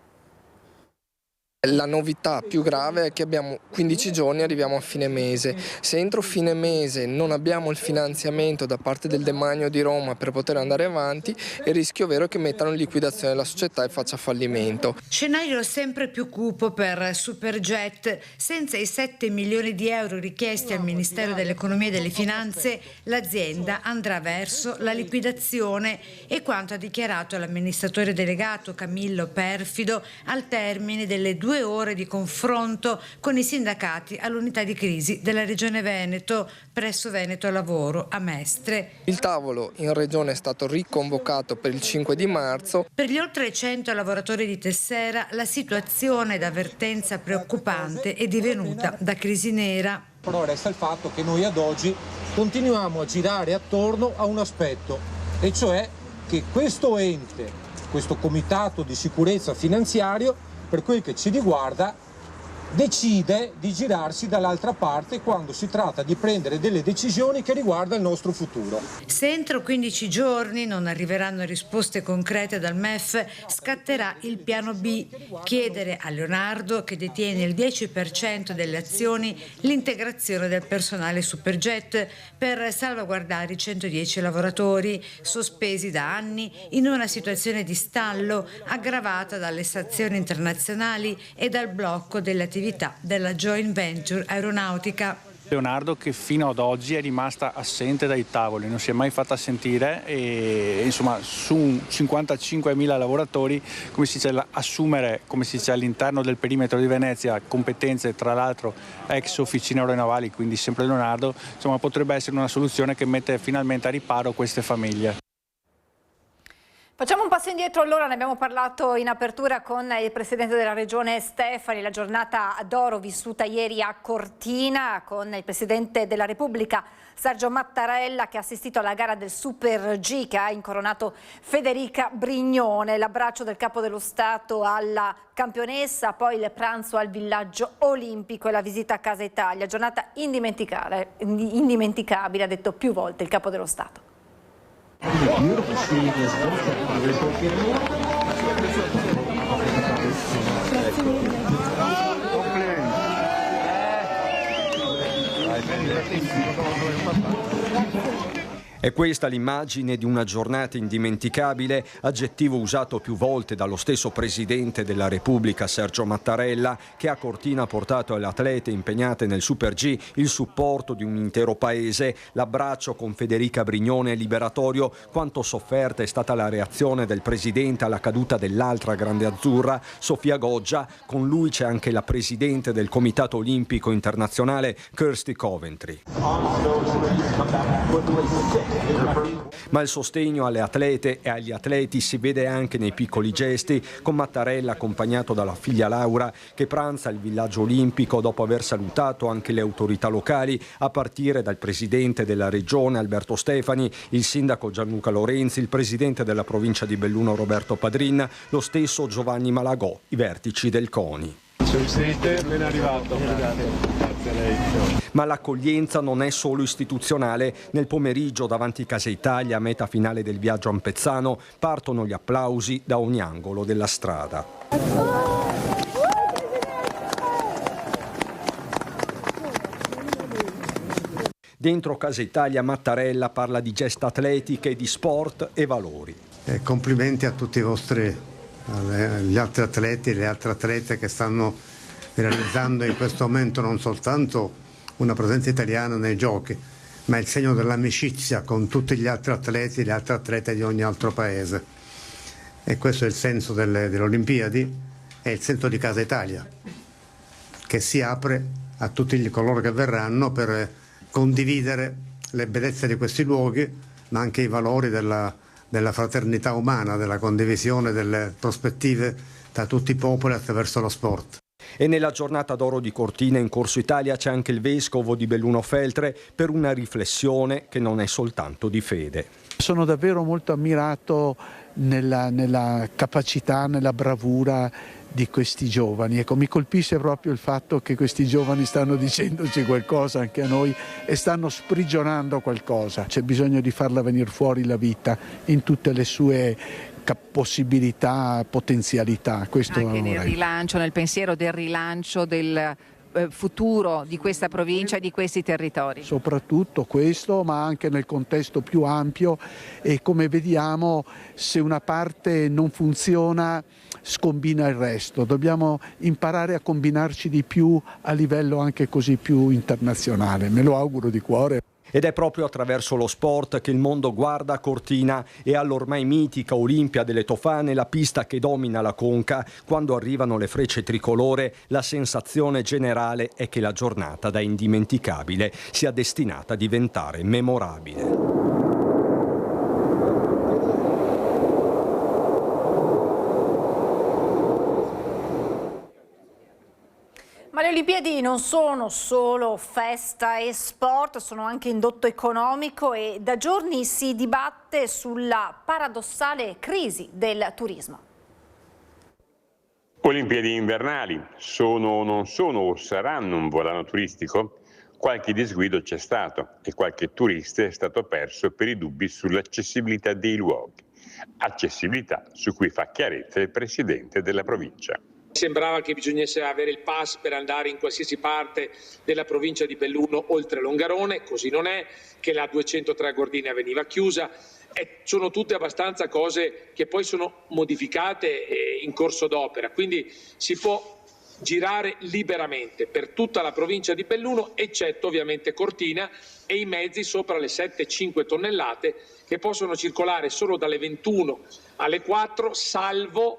La novità più grave è che abbiamo 15 giorni e arriviamo a fine mese. Se entro fine mese non abbiamo il finanziamento da parte del Demanio di Roma per poter andare avanti, il rischio vero è che mettano in liquidazione la società e faccia fallimento. Scenario sempre più cupo per Superjet. Senza i 7 milioni di euro richiesti al Ministero dell'Economia e delle Finanze, l'azienda andrà verso la liquidazione e quanto ha dichiarato l'amministratore delegato Camillo Perfido al termine delle 2 ore di confronto con i sindacati all'unità di crisi della Regione Veneto presso Veneto Lavoro a Mestre. Il tavolo in Regione è stato riconvocato per il 5 di marzo. Per gli oltre 100 lavoratori di Tessera la situazione d'avvertenza preoccupante è divenuta da crisi nera. Però resta il fatto che noi ad oggi continuiamo a girare attorno a un aspetto, e cioè che questo ente, questo comitato di sicurezza finanziario, per quel che ci riguarda, decide di girarsi dall'altra parte quando si tratta di prendere delle decisioni che riguardano il nostro futuro. Se entro 15 giorni non arriveranno risposte concrete dal MEF, scatterà il piano B, chiedere a Leonardo, che detiene il 10% delle azioni, l'integrazione del personale Superjet per salvaguardare i 110 lavoratori sospesi da anni in una situazione di stallo aggravata dalle sanzioni internazionali e dal blocco delle attività della joint venture aeronautica. Leonardo, che fino ad oggi è rimasta assente dai tavoli, non si è mai fatta sentire e insomma su 55.000 lavoratori, come si dice, assumere, come si dice, all'interno del perimetro di Venezia competenze tra l'altro ex officine aeronavali, quindi sempre Leonardo, insomma potrebbe essere una soluzione che mette finalmente a riparo queste famiglie. Facciamo un passo indietro, allora ne abbiamo parlato in apertura con il Presidente della Regione Stefani, la giornata d'oro vissuta ieri a Cortina con il Presidente della Repubblica Sergio Mattarella, che ha assistito alla gara del Super G che ha incoronato Federica Brignone, l'abbraccio del Capo dello Stato alla campionessa, poi il pranzo al villaggio olimpico e la visita a Casa Italia, giornata indimenticabile, ha detto più volte il Capo dello Stato. È questa l'immagine di una giornata indimenticabile, aggettivo usato più volte dallo stesso Presidente della Repubblica Sergio Mattarella, che a Cortina ha portato alle atlete impegnate nel Super G il supporto di un intero paese. L'abbraccio con Federica Brignone è liberatorio. Quanto sofferta è stata la reazione del Presidente alla caduta dell'altra grande azzurra, Sofia Goggia. Con lui c'è anche la Presidente del Comitato Olimpico Internazionale, Kirsty Coventry. Ma il sostegno alle atlete e agli atleti si vede anche nei piccoli gesti, con Mattarella accompagnato dalla figlia Laura, che pranza al villaggio olimpico dopo aver salutato anche le autorità locali, a partire dal Presidente della Regione Alberto Stefani, il Sindaco Gianluca Lorenzi, il Presidente della Provincia di Belluno Roberto Padrin, lo stesso Giovanni Malagò, i vertici del CONI. Presidente, ben arrivato. Grazie a lei. Ma l'accoglienza non è solo istituzionale. Nel pomeriggio davanti a Casa Italia, a meta finale del viaggio a Ampezzano, partono gli applausi da ogni angolo della strada. Dentro Casa Italia Mattarella parla di gesta atletica e di sport e valori. Complimenti a tutti gli altri atleti e le altre atlete che stanno realizzando in questo momento non soltanto una presenza italiana nei giochi, ma il segno dell'amicizia con tutti gli altri atleti e le altre atlete di ogni altro paese. E questo è il senso delle Olimpiadi, è il senso di Casa Italia, che si apre a tutti coloro che verranno per condividere le bellezze di questi luoghi, ma anche i valori della fraternità umana, della condivisione delle prospettive tra tutti i popoli attraverso lo sport. E nella giornata d'oro di Cortina in Corso Italia c'è anche il Vescovo di Belluno Feltre per una riflessione che non è soltanto di fede. Sono davvero molto ammirato nella capacità, nella bravura di questi giovani. Ecco, mi colpisce proprio il fatto che questi giovani stanno dicendoci qualcosa anche a noi e stanno sprigionando qualcosa. C'è bisogno di farla venire fuori la vita in tutte le sue possibilità, potenzialità. Questo anche nel rilancio, nel pensiero del rilancio del futuro di questa provincia e di questi territori. Soprattutto questo, ma anche nel contesto più ampio, e come vediamo se una parte non funziona scombina il resto. Dobbiamo imparare a combinarci di più a livello anche così più internazionale, me lo auguro di cuore. Ed è proprio attraverso lo sport che il mondo guarda Cortina e all'ormai mitica Olimpia delle Tofane, la pista che domina la conca. Quando arrivano le frecce tricolore, la sensazione generale è che la giornata da indimenticabile sia destinata a diventare memorabile. Ma le Olimpiadi non sono solo festa e sport, sono anche indotto economico e da giorni si dibatte sulla paradossale crisi del turismo. Olimpiadi invernali sono o non sono o saranno un volano turistico? Qualche disguido c'è stato e qualche turista è stato perso per i dubbi sull'accessibilità dei luoghi. Accessibilità su cui fa chiarezza il presidente della provincia. Sembrava che bisognasse avere il pass per andare in qualsiasi parte della provincia di Belluno oltre Longarone, così non è, che la 203 Gordina veniva chiusa. Sono tutte abbastanza cose che poi sono modificate in corso d'opera, quindi si può girare liberamente per tutta la provincia di Belluno, eccetto ovviamente Cortina e i mezzi sopra le 7,5 tonnellate che possono circolare solo dalle 21 alle 4, salvo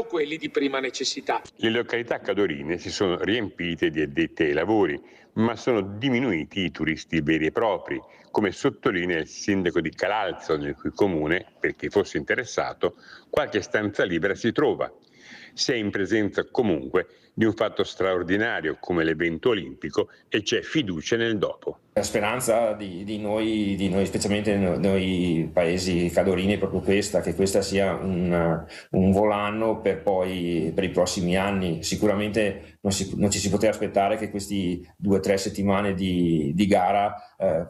quelli di prima necessità. Le località cadorine si sono riempite di addetti ai lavori, ma sono diminuiti i turisti veri e propri, come sottolinea il sindaco di Calalzo, nel cui comune, per chi fosse interessato, qualche stanza libera si trova. Si è in presenza comunque di un fatto straordinario come l'evento olimpico e c'è fiducia nel dopo. La speranza di noi, specialmente noi paesi cadorini, è proprio questa, che questa sia un volano per i prossimi anni. Sicuramente non ci si poteva aspettare che questi 2 o 3 settimane di gara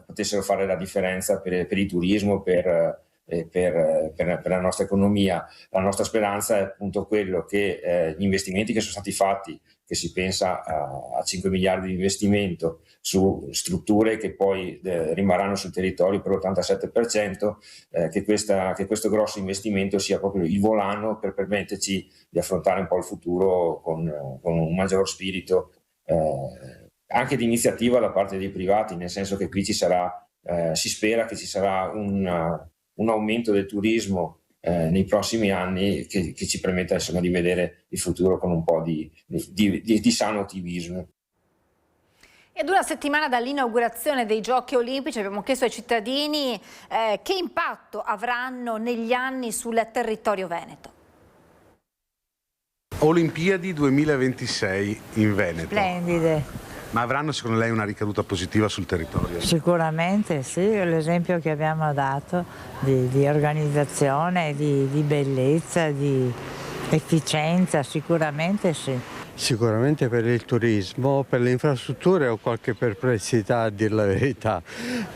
potessero fare la differenza per il turismo, per la nostra economia. La nostra speranza è appunto quello che gli investimenti che sono stati fatti, che si pensa a 5 miliardi di investimento su strutture che poi rimarranno sul territorio per l'87%, che questo grosso investimento sia proprio il volano per permetterci di affrontare un po' il futuro con un maggior spirito anche di iniziativa da parte dei privati, nel senso che qui si spera che ci sarà un aumento del turismo nei prossimi anni che ci permetta insomma di vedere il futuro con un po' di sano ottimismo. Ed una settimana dall'inaugurazione dei Giochi Olimpici abbiamo chiesto ai cittadini che impatto avranno negli anni sul territorio veneto. Olimpiadi 2026 in Veneto. Splendide. Ma avranno secondo lei una ricaduta positiva sul territorio? Sicuramente sì, l'esempio che abbiamo dato di organizzazione, di bellezza, di efficienza, sicuramente sì. Sicuramente per il turismo, per le infrastrutture ho qualche perplessità a dir la verità,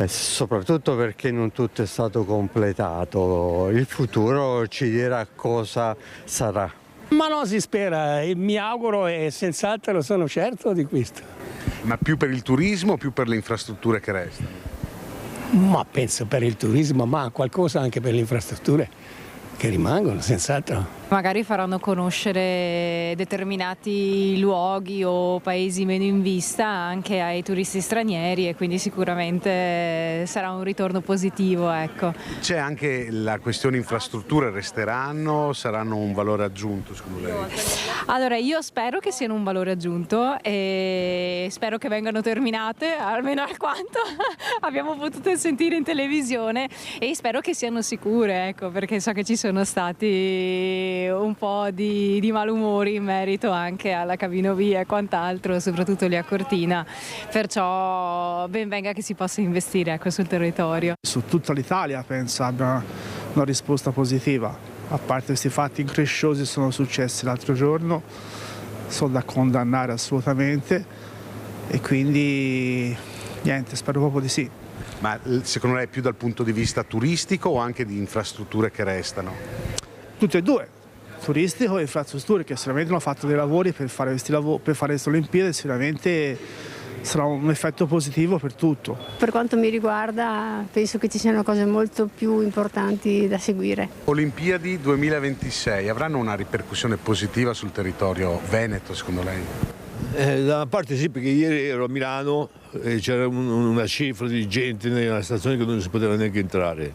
soprattutto perché non tutto è stato completato. Il futuro ci dirà cosa sarà. Ma no, si spera, mi auguro e senz'altro sono certo di questo. Ma più per il turismo o più per le infrastrutture che restano? Ma penso per il turismo, ma qualcosa anche per le infrastrutture che rimangono, senz'altro. Magari faranno conoscere determinati luoghi o paesi meno in vista anche ai turisti stranieri e quindi sicuramente sarà un ritorno positivo, ecco. C'è anche la questione infrastrutture, resteranno, saranno un valore aggiunto secondo lei? Allora io spero che siano un valore aggiunto e spero che vengano terminate, almeno alquanto abbiamo potuto sentire in televisione, e spero che siano sicure, ecco, perché so che ci sono stati un po' di malumori in merito anche alla cabinovia e quant'altro, soprattutto lì a Cortina, perciò ben venga che si possa investire, ecco, sul territorio. Su tutta l'Italia penso abbia una risposta positiva, a parte questi fatti incresciosi che sono successi l'altro giorno, sono da condannare assolutamente e quindi niente, spero proprio di sì. Ma secondo lei più dal punto di vista turistico o anche di infrastrutture che restano? Tutte e due, turistico e infrastrutture, che sicuramente hanno fatto dei lavori per fare queste Olimpiadi, sicuramente sarà un effetto positivo per tutto. Per quanto mi riguarda penso che ci siano cose molto più importanti da seguire. Olimpiadi 2026 avranno una ripercussione positiva sul territorio veneto secondo lei? Da una parte sì, perché ieri ero a Milano e c'era una cifra di gente nella stazione che non si poteva neanche entrare.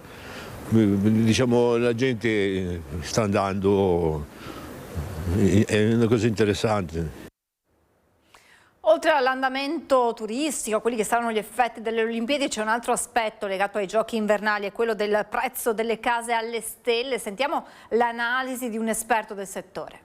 Diciamo la gente sta andando, è una cosa interessante. Oltre all'andamento turistico, quelli che saranno gli effetti delle Olimpiadi, c'è un altro aspetto legato ai giochi invernali, è quello del prezzo delle case alle stelle. Sentiamo l'analisi di un esperto del settore.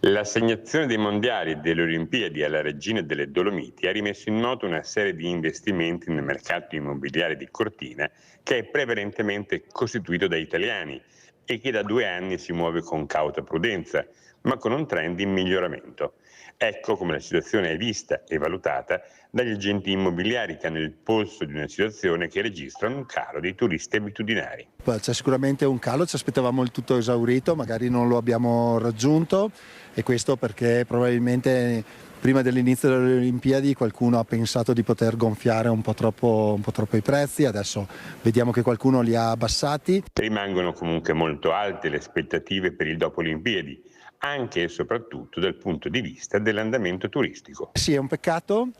L'assegnazione dei mondiali e delle Olimpiadi alla Regina delle Dolomiti ha rimesso in moto una serie di investimenti nel mercato immobiliare di Cortina che è prevalentemente costituito da italiani, e che da 2 anni si muove con cauta prudenza, ma con un trend in miglioramento. Ecco come la situazione è vista e valutata dagli agenti immobiliari che hanno il polso di una situazione che registra un calo dei turisti abitudinari. C'è sicuramente un calo, ci aspettavamo il tutto esaurito, magari non lo abbiamo raggiunto, e questo perché probabilmente prima dell'inizio delle Olimpiadi qualcuno ha pensato di poter gonfiare un po' troppo i prezzi, adesso vediamo che qualcuno li ha abbassati. Rimangono comunque molto alte le aspettative per il dopo Olimpiadi, anche e soprattutto dal punto di vista dell'andamento turistico. Sì, è un peccato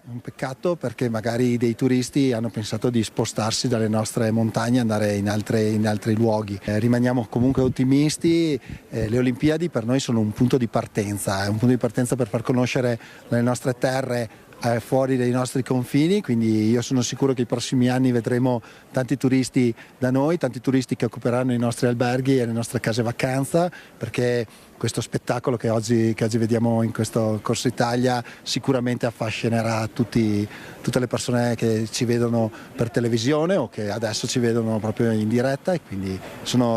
perché magari dei turisti hanno pensato di spostarsi dalle nostre montagne e andare in altri luoghi. Rimaniamo comunque ottimisti, le Olimpiadi per noi sono un punto di partenza, è un punto di partenza per far conoscere le nostre terre fuori dai nostri confini, quindi io sono sicuro che i prossimi anni vedremo tanti turisti da noi, tanti turisti che occuperanno i nostri alberghi e le nostre case vacanza, perché questo spettacolo che oggi vediamo in questo Corso Italia sicuramente affascinerà tutte le persone che ci vedono per televisione o che adesso ci vedono proprio in diretta, e quindi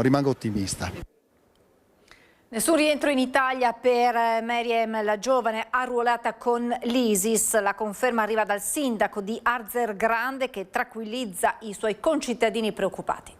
rimango ottimista. Nessun rientro in Italia per Meryem, la giovane arruolata con l'ISIS. La conferma arriva dal sindaco di Arzergrande, che tranquillizza i suoi concittadini preoccupati.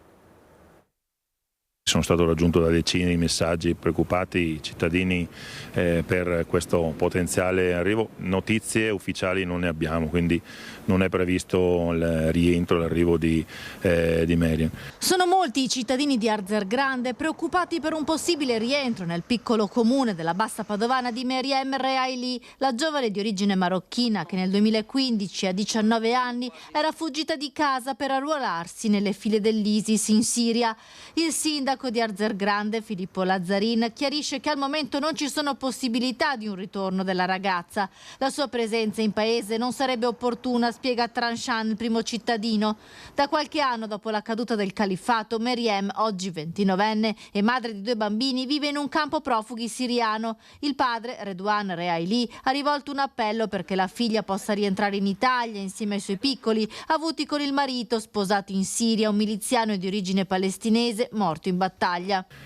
Sono stato raggiunto da decine di messaggi preoccupati, cittadini per questo potenziale arrivo. Notizie ufficiali non ne abbiamo, quindi non è previsto il rientro, l'arrivo di Meryem. Sono molti i cittadini di Arzergrande preoccupati per un possibile rientro nel piccolo comune della Bassa Padovana di Meryem Reaili, la giovane di origine marocchina che nel 2015 a 19 anni era fuggita di casa per arruolarsi nelle file dell'ISIS in Siria. Il sindaco di Arzergrande, Filippo Lazzarin, chiarisce che al momento non ci sono possibilità di un ritorno della ragazza. La sua presenza in paese non sarebbe opportuna, spiega Transhan, il primo cittadino. Da qualche anno dopo la caduta del califfato, Meryem, oggi 29enne e madre di 2 bambini, vive in un campo profughi siriano. Il padre, Redouan Reaili, ha rivolto un appello perché la figlia possa rientrare in Italia insieme ai suoi piccoli, avuti con il marito, sposato in Siria, un miliziano di origine palestinese, morto in battaglia.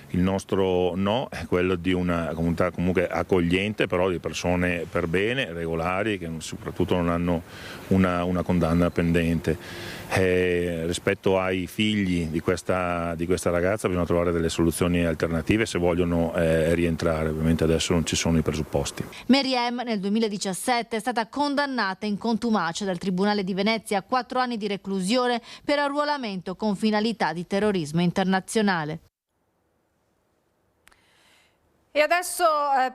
Il nostro no è quello di una comunità comunque accogliente, però di persone per bene, regolari, che soprattutto non hanno una condanna pendente. Rispetto ai figli di questa ragazza bisogna trovare delle soluzioni alternative se vogliono rientrare. Ovviamente adesso non ci sono i presupposti. Meryem nel 2017 è stata condannata in contumacia dal Tribunale di Venezia a 4 anni di reclusione per arruolamento con finalità di terrorismo internazionale. E adesso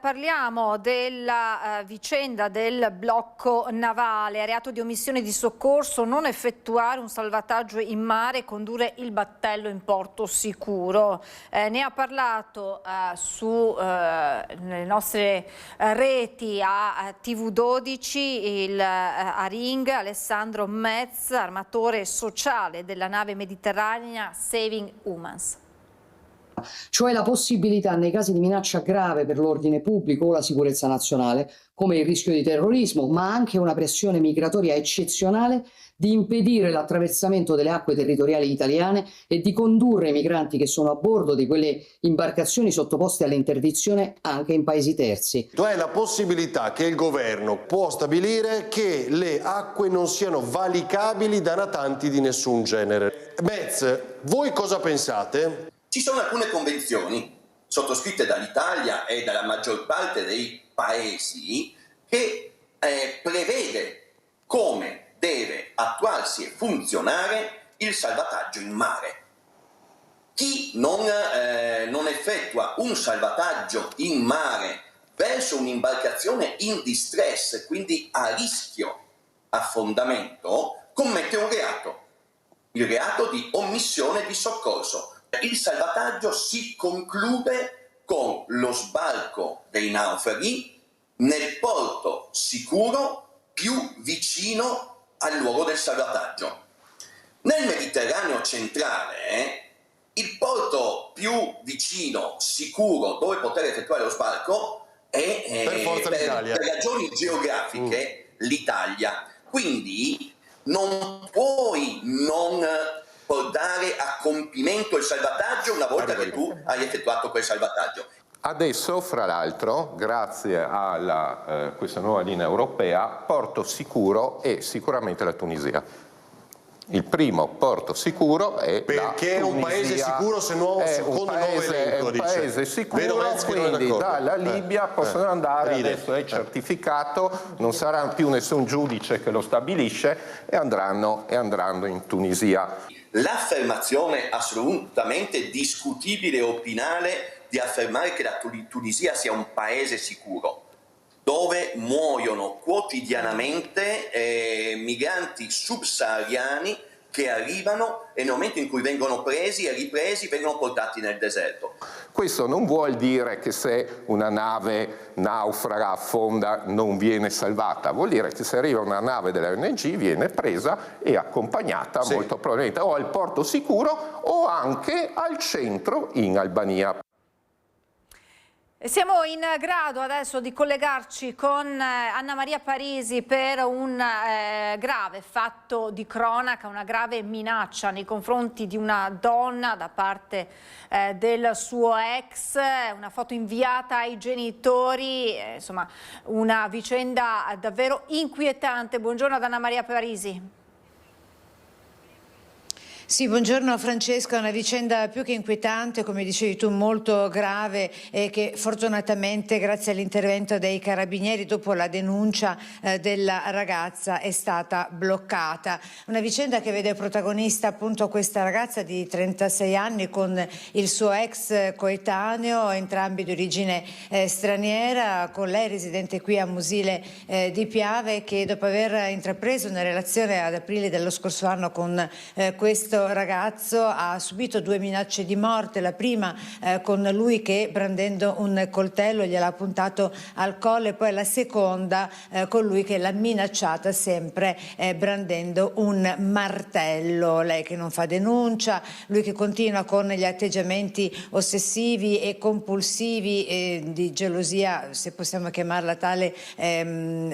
parliamo della vicenda del blocco navale, reato di omissione di soccorso, non effettuare un salvataggio in mare e condurre il battello in porto sicuro. Ne ha parlato sulle nostre reti a TV12 il ARING Alessandro Metz, armatore sociale della nave mediterranea Saving Humans. Cioè la possibilità nei casi di minaccia grave per l'ordine pubblico o la sicurezza nazionale, come il rischio di terrorismo, ma anche una pressione migratoria eccezionale, di impedire l'attraversamento delle acque territoriali italiane e di condurre i migranti che sono a bordo di quelle imbarcazioni sottoposte all'interdizione anche in paesi terzi. Cioè la possibilità che il governo può stabilire che le acque non siano valicabili da natanti di nessun genere. Metz, voi cosa pensate? Ci sono alcune convenzioni sottoscritte dall'Italia e dalla maggior parte dei paesi che prevede come deve attuarsi e funzionare il salvataggio in mare. Chi non effettua un salvataggio in mare verso un'imbarcazione in distress, quindi a rischio affondamento, commette un reato, il reato di omissione di soccorso. Il salvataggio si conclude con lo sbarco dei naufraghi nel porto sicuro più vicino al luogo del salvataggio. Nel Mediterraneo centrale, il porto più vicino, sicuro, dove poter effettuare lo sbarco è per ragioni geografiche l'Italia. Quindi non puoi non portare a compimento il salvataggio una volta che tu hai effettuato quel salvataggio. Adesso, fra l'altro, grazie a questa nuova linea europea, porto sicuro è sicuramente la Tunisia. Il primo porto sicuro è perché è un paese sicuro se non secondo il nuovo elenco, è un paese sicuro, quindi dalla Libia possono andare, adesso è certificato, non sarà più nessun giudice che lo stabilisce e andranno in Tunisia. L'affermazione assolutamente discutibile e opinale di affermare che la Tunisia sia un paese sicuro, dove muoiono quotidianamente migranti subsahariani che arrivano e nel momento in cui vengono presi e ripresi vengono portati nel deserto. Questo non vuol dire che se una nave naufraga, affonda, non viene salvata, vuol dire che se arriva una nave della ONG viene presa e accompagnata molto probabilmente o al porto sicuro o anche al centro in Albania. Siamo in grado adesso di collegarci con Anna Maria Parisi per un grave fatto di cronaca, una grave minaccia nei confronti di una donna da parte del suo ex, una foto inviata ai genitori, insomma una vicenda davvero inquietante. Buongiorno ad Anna Maria Parisi. Sì, buongiorno Francesca, una vicenda più che inquietante, come dicevi tu, molto grave e che fortunatamente grazie all'intervento dei carabinieri dopo la denuncia della ragazza è stata bloccata. Una vicenda che vede protagonista appunto questa ragazza di 36 anni con il suo ex coetaneo, entrambi di origine straniera, con lei residente qui a Musile di Piave, che dopo aver intrapreso una relazione ad aprile dello scorso anno con questo ragazzo ha subito 2 minacce di morte, la prima con lui che brandendo un coltello gliel'ha puntato al collo e poi la seconda con lui che l'ha minacciata sempre brandendo un martello. Lei che non fa denuncia, lui che continua con gli atteggiamenti ossessivi e compulsivi di gelosia, se possiamo chiamarla tale,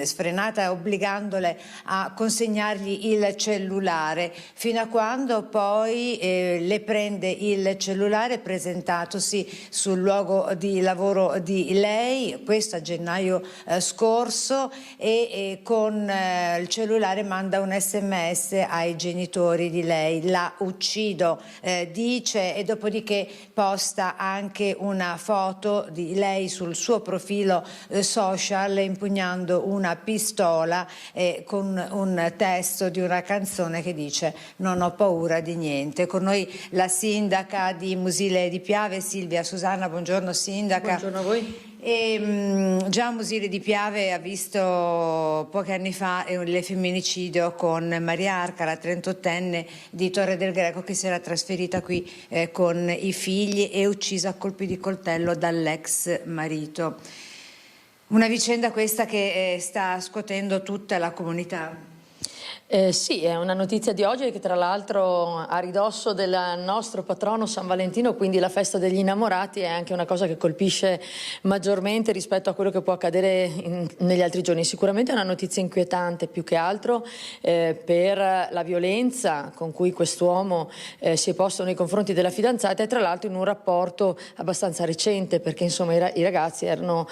sfrenata, obbligandole a consegnargli il cellulare, fino a quando poi le prende il cellulare presentatosi sul luogo di lavoro di lei, questo a gennaio scorso, e con il cellulare manda un SMS ai genitori di lei, la uccido, dice, e dopodiché posta anche una foto di lei sul suo profilo social impugnando una pistola con un testo di una canzone che dice "Non ho paura di niente". Con noi la sindaca di Musile di Piave, Silvia Susanna. Buongiorno sindaca. Buongiorno a voi. Già Musile di Piave ha visto pochi anni fa il femminicidio con Maria Arca, la 38enne di Torre del Greco, che si era trasferita qui con i figli e uccisa a colpi di coltello dall'ex marito. Una vicenda questa che sta scuotendo tutta la comunità. Sì, è una notizia di oggi che tra l'altro a ridosso del nostro patrono San Valentino, quindi la festa degli innamorati, è anche una cosa che colpisce maggiormente rispetto a quello che può accadere negli altri giorni. Sicuramente è una notizia inquietante più che altro per la violenza con cui quest'uomo si è posto nei confronti della fidanzata e tra l'altro in un rapporto abbastanza recente, perché insomma i ragazzi erano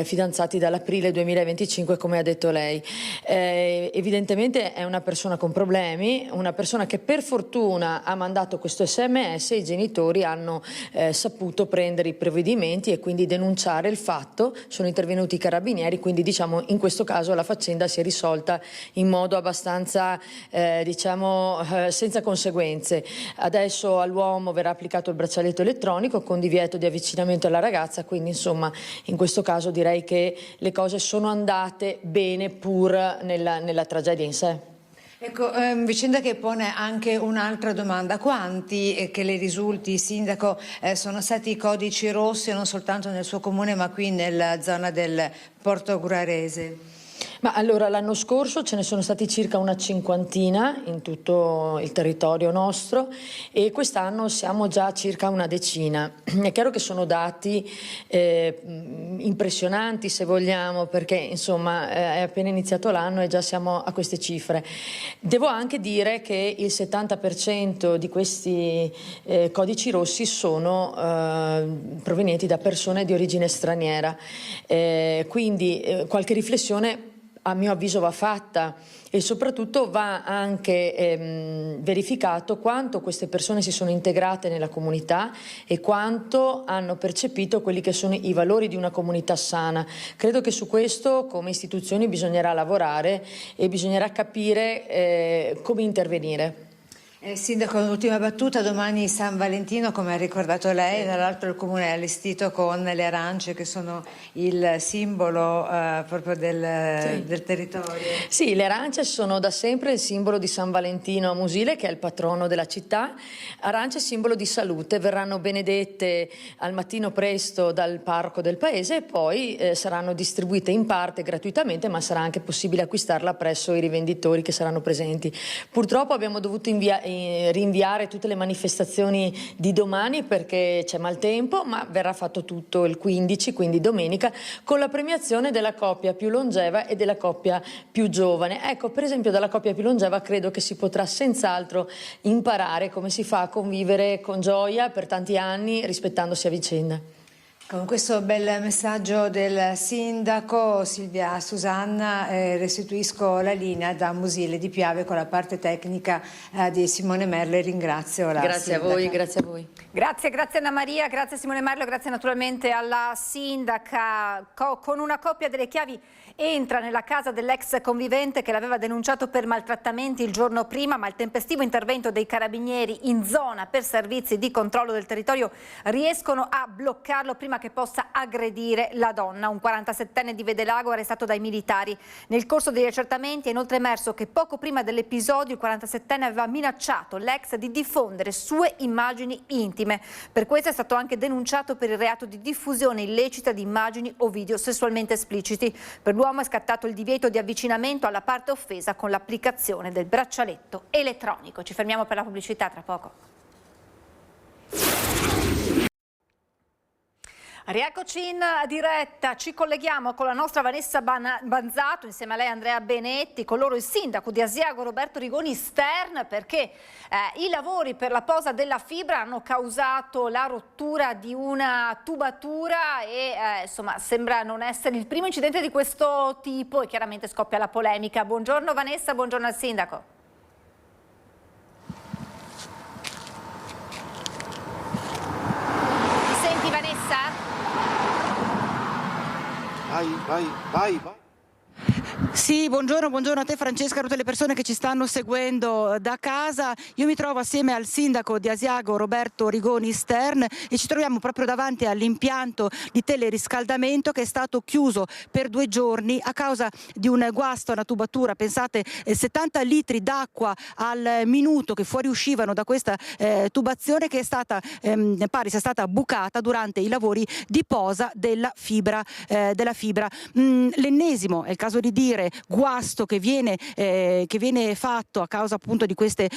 fidanzati dall'aprile 2025 come ha detto lei. Evidentemente è una persona con problemi, una persona che per fortuna ha mandato questo SMS e i genitori hanno saputo prendere i provvedimenti e quindi denunciare il fatto. Sono intervenuti i carabinieri, quindi diciamo in questo caso la faccenda si è risolta in modo abbastanza senza conseguenze. Adesso all'uomo verrà applicato il braccialetto elettronico con divieto di avvicinamento alla ragazza, quindi insomma in questo caso direi che le cose sono andate bene pur nella tragedia in sé. Ecco, vicenda che pone anche un'altra domanda: quanti che le risulti, sindaco, sono stati i codici rossi non soltanto nel suo comune ma qui nella zona del Porto Gurarese? Ma allora l'anno scorso ce ne sono stati circa una cinquantina in tutto il territorio nostro e quest'anno siamo già circa una decina. È chiaro che sono dati impressionanti, se vogliamo, perché insomma è appena iniziato l'anno e già siamo a queste cifre. Devo anche dire che il 70% di questi codici rossi sono provenienti da persone di origine straniera, quindi qualche riflessione a mio avviso va fatta e soprattutto va anche verificato quanto queste persone si sono integrate nella comunità e quanto hanno percepito quelli che sono i valori di una comunità sana. Credo che su questo come istituzioni bisognerà lavorare e bisognerà capire come intervenire. Sindaco, un'ultima battuta, domani San Valentino, come ha ricordato lei, tra l'altro il Comune è allestito con le arance che sono il simbolo proprio del territorio. Sì, le arance sono da sempre il simbolo di San Valentino a Musile, che è il patrono della città. Arance simbolo di salute, verranno benedette al mattino presto dal parroco del paese e poi saranno distribuite in parte gratuitamente, ma sarà anche possibile acquistarla presso i rivenditori che saranno presenti. Purtroppo abbiamo dovuto rinviare tutte le manifestazioni di domani perché c'è maltempo, ma verrà fatto tutto il 15, quindi domenica, con la premiazione della coppia più longeva e della coppia più giovane. Ecco, per esempio dalla coppia più longeva credo che si potrà senz'altro imparare come si fa a convivere con gioia per tanti anni rispettandosi a vicenda. Con questo bel messaggio del sindaco, Silvia Susanna, restituisco la linea da Musile di Piave con la parte tecnica di Simone Merlo e ringrazio la Grazie sindaca. a voi, grazie a voi. Grazie Anna Maria, grazie Simone Merlo, grazie naturalmente alla sindaca. Con una coppia delle chiavi entra nella casa dell'ex convivente che l'aveva denunciato per maltrattamenti il giorno prima, ma il tempestivo intervento dei carabinieri in zona per servizi di controllo del territorio riescono a bloccarlo prima che possa aggredire la donna. Un 47enne di Vedelago arrestato dai militari. Nel corso degli accertamenti è inoltre emerso che poco prima dell'episodio il 47enne aveva minacciato l'ex di diffondere sue immagini intime. Per questo è stato anche denunciato per il reato di diffusione illecita di immagini o video sessualmente espliciti. Per l'uomo è scattato il divieto di avvicinamento alla parte offesa con l'applicazione del braccialetto elettronico. Ci fermiamo per la pubblicità, tra poco. Rieccoci in diretta, ci colleghiamo con la nostra Vanessa Banzato, insieme a lei Andrea Benetti, con loro il sindaco di Asiago Roberto Rigoni Stern, perché i lavori per la posa della fibra hanno causato la rottura di una tubatura e insomma sembra non essere il primo incidente di questo tipo e chiaramente scoppia la polemica. Buongiorno Vanessa, buongiorno al sindaco. Mi senti Vanessa? Vai. Sì, buongiorno a te Francesca, a tutte le persone che ci stanno seguendo da casa. Io mi trovo assieme al sindaco di Asiago Roberto Rigoni Stern e ci troviamo proprio davanti all'impianto di teleriscaldamento che è stato chiuso per 2 giorni a causa di un guasto a una tubatura. Pensate, 70 litri d'acqua al minuto che fuoriuscivano da questa tubazione che è stata, pare sia stata bucata durante i lavori di posa della fibra. L'ennesimo, è il caso di dire, guasto che viene fatto a causa appunto di queste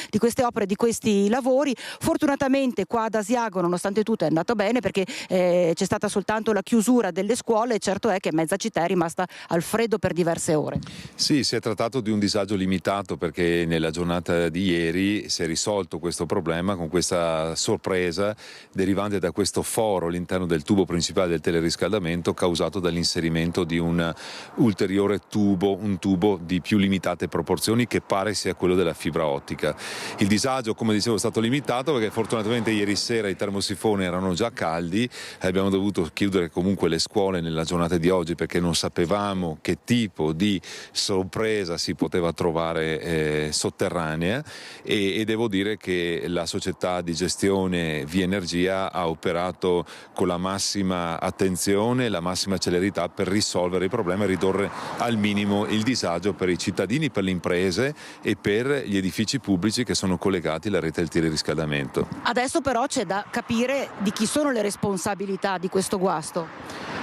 opere, di questi lavori. Fortunatamente qua ad Asiago nonostante tutto è andato bene perché c'è stata soltanto la chiusura delle scuole e certo è che mezza città è rimasta al freddo per diverse ore. Sì, si è trattato di un disagio limitato perché nella giornata di ieri si è risolto questo problema con questa sorpresa derivante da questo foro all'interno del tubo principale del teleriscaldamento causato dall'inserimento di un ulteriore un tubo di più limitate proporzioni che pare sia quello della fibra ottica. Il disagio, come dicevo, è stato limitato perché fortunatamente ieri sera i termosifoni erano già caldi e abbiamo dovuto chiudere comunque le scuole nella giornata di oggi perché non sapevamo che tipo di sorpresa si poteva trovare sotterranea e devo dire che la società di gestione Via Energia ha operato con la massima attenzione, la massima celerità per risolvere il problema e ridurre al minimo il disagio per i cittadini, per le imprese e per gli edifici pubblici che sono collegati alla rete del teleriscaldamento. Adesso però c'è da capire di chi sono le responsabilità di questo guasto.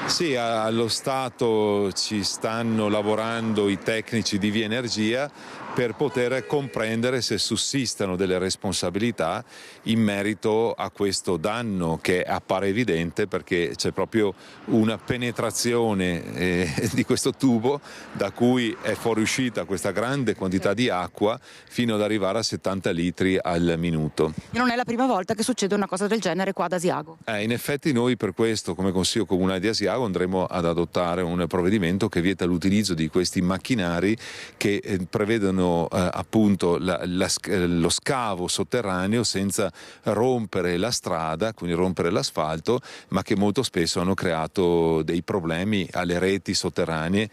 Sì, allo Stato ci stanno lavorando i tecnici di Via Energia per poter comprendere se sussistano delle responsabilità in merito a questo danno che appare evidente, perché c'è proprio una penetrazione di questo tubo da cui è fuoriuscita questa grande quantità di acqua fino ad arrivare a 70 litri al minuto. E non è la prima volta che succede una cosa del genere qua ad Asiago. In effetti noi per questo, come Consiglio Comunale di Asiago, andremo ad adottare un provvedimento che vieta l'utilizzo di questi macchinari che prevedono appunto lo scavo sotterraneo senza rompere la strada, quindi rompere l'asfalto, ma che molto spesso hanno creato dei problemi alle reti sotterranee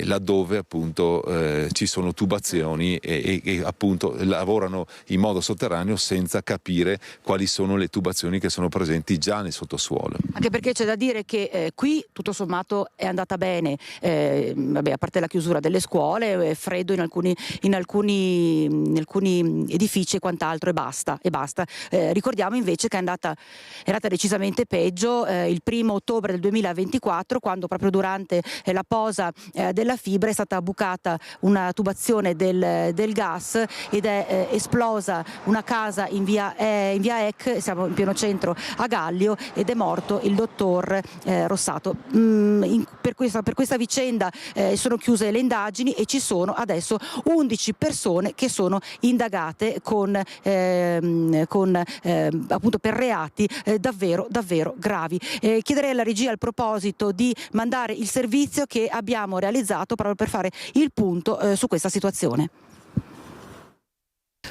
laddove appunto ci sono tubazioni e appunto lavorano in modo sotterraneo senza capire quali sono le tubazioni che sono presenti già nel sottosuolo. Anche perché c'è da dire che qui tutto sommato è andata bene, a parte la chiusura delle scuole, freddo in alcuni edifici e quant'altro, e basta. Ricordiamo invece che è andata decisamente peggio il 1° ottobre del 2024, quando proprio durante la posa della fibra è stata bucata una tubazione del gas ed è esplosa una casa in via Eck, siamo in pieno centro a Gallio, ed è morto il dottor Rossato. Per questa vicenda sono chiuse le indagini e ci sono adesso 11 persone che sono indagate appunto per reati davvero gravi. Chiederei alla regia al proposito di mandare il servizio che abbiamo realizzato proprio per fare il punto su questa situazione.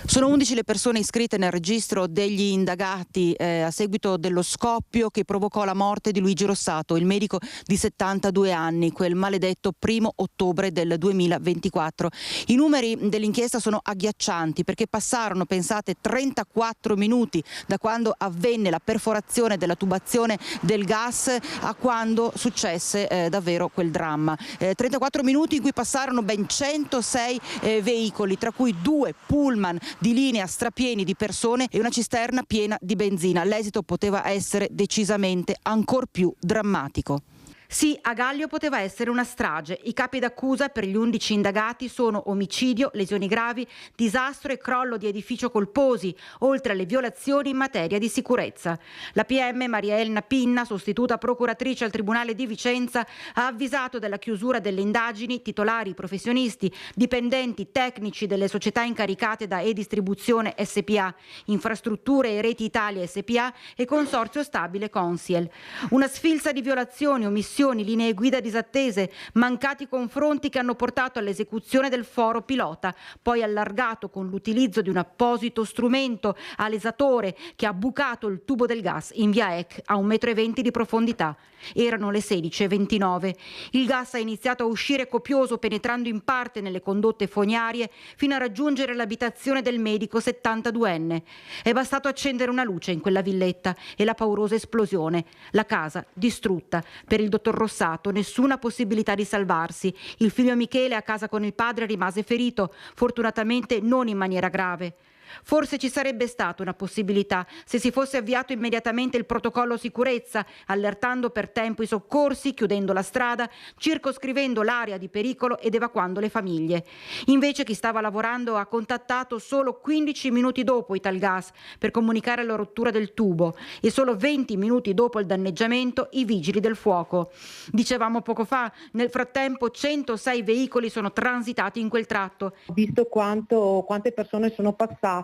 Sono 11 le persone iscritte nel registro degli indagati a seguito dello scoppio che provocò la morte di Luigi Rossato, il medico di 72 anni, quel maledetto 1° ottobre del 2024. I numeri dell'inchiesta sono agghiaccianti perché passarono, pensate, 34 minuti da quando avvenne la perforazione della tubazione del gas a quando successe davvero quel dramma. 34 minuti in cui passarono ben 106 veicoli, tra cui 2 pullman di linea strapieni di persone e una cisterna piena di benzina. L'esito poteva essere decisamente ancor più drammatico. Sì, a Gallio poteva essere una strage. I capi d'accusa per gli 11 indagati sono omicidio, lesioni gravi, disastro e crollo di edificio colposi, oltre alle violazioni in materia di sicurezza. La PM Maria Elena Pinna, sostituta procuratrice al Tribunale di Vicenza, ha avvisato della chiusura delle indagini titolari, professionisti, dipendenti tecnici delle società incaricate da E-Distribuzione SPA, Infrastrutture e Reti Italia SPA e Consorzio Stabile Consiel. Una sfilza di violazioni, omissioni, linee guida disattese, mancati confronti che hanno portato all'esecuzione del foro pilota, poi allargato con l'utilizzo di un apposito strumento alesatore che ha bucato il tubo del gas in via Eck a 1,20 m di profondità. Erano le 16:29. Il gas ha iniziato a uscire copioso, penetrando in parte nelle condotte fognarie fino a raggiungere l'abitazione del medico 72enne. È bastato accendere una luce in quella villetta e la paurosa esplosione. La casa distrutta. Per il dottor Rossato nessuna possibilità di salvarsi. Il figlio Michele, a casa con il padre, rimase ferito, fortunatamente non in maniera grave. Forse ci sarebbe stata una possibilità se si fosse avviato immediatamente il protocollo sicurezza, allertando per tempo i soccorsi, chiudendo la strada, circoscrivendo l'area di pericolo ed evacuando le famiglie. Invece chi stava lavorando ha contattato solo 15 minuti dopo Italgas per comunicare la rottura del tubo e solo 20 minuti dopo il danneggiamento i vigili del fuoco. Dicevamo poco fa, nel frattempo 106 veicoli sono transitati in quel tratto. Visto quante persone sono passate,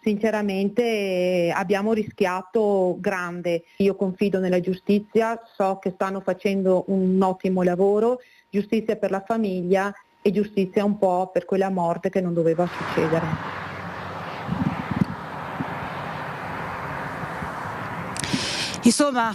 sinceramente abbiamo rischiato grande. Io confido nella giustizia, so che stanno facendo un ottimo lavoro, giustizia per la famiglia e giustizia un po' per quella morte che non doveva succedere. Insomma,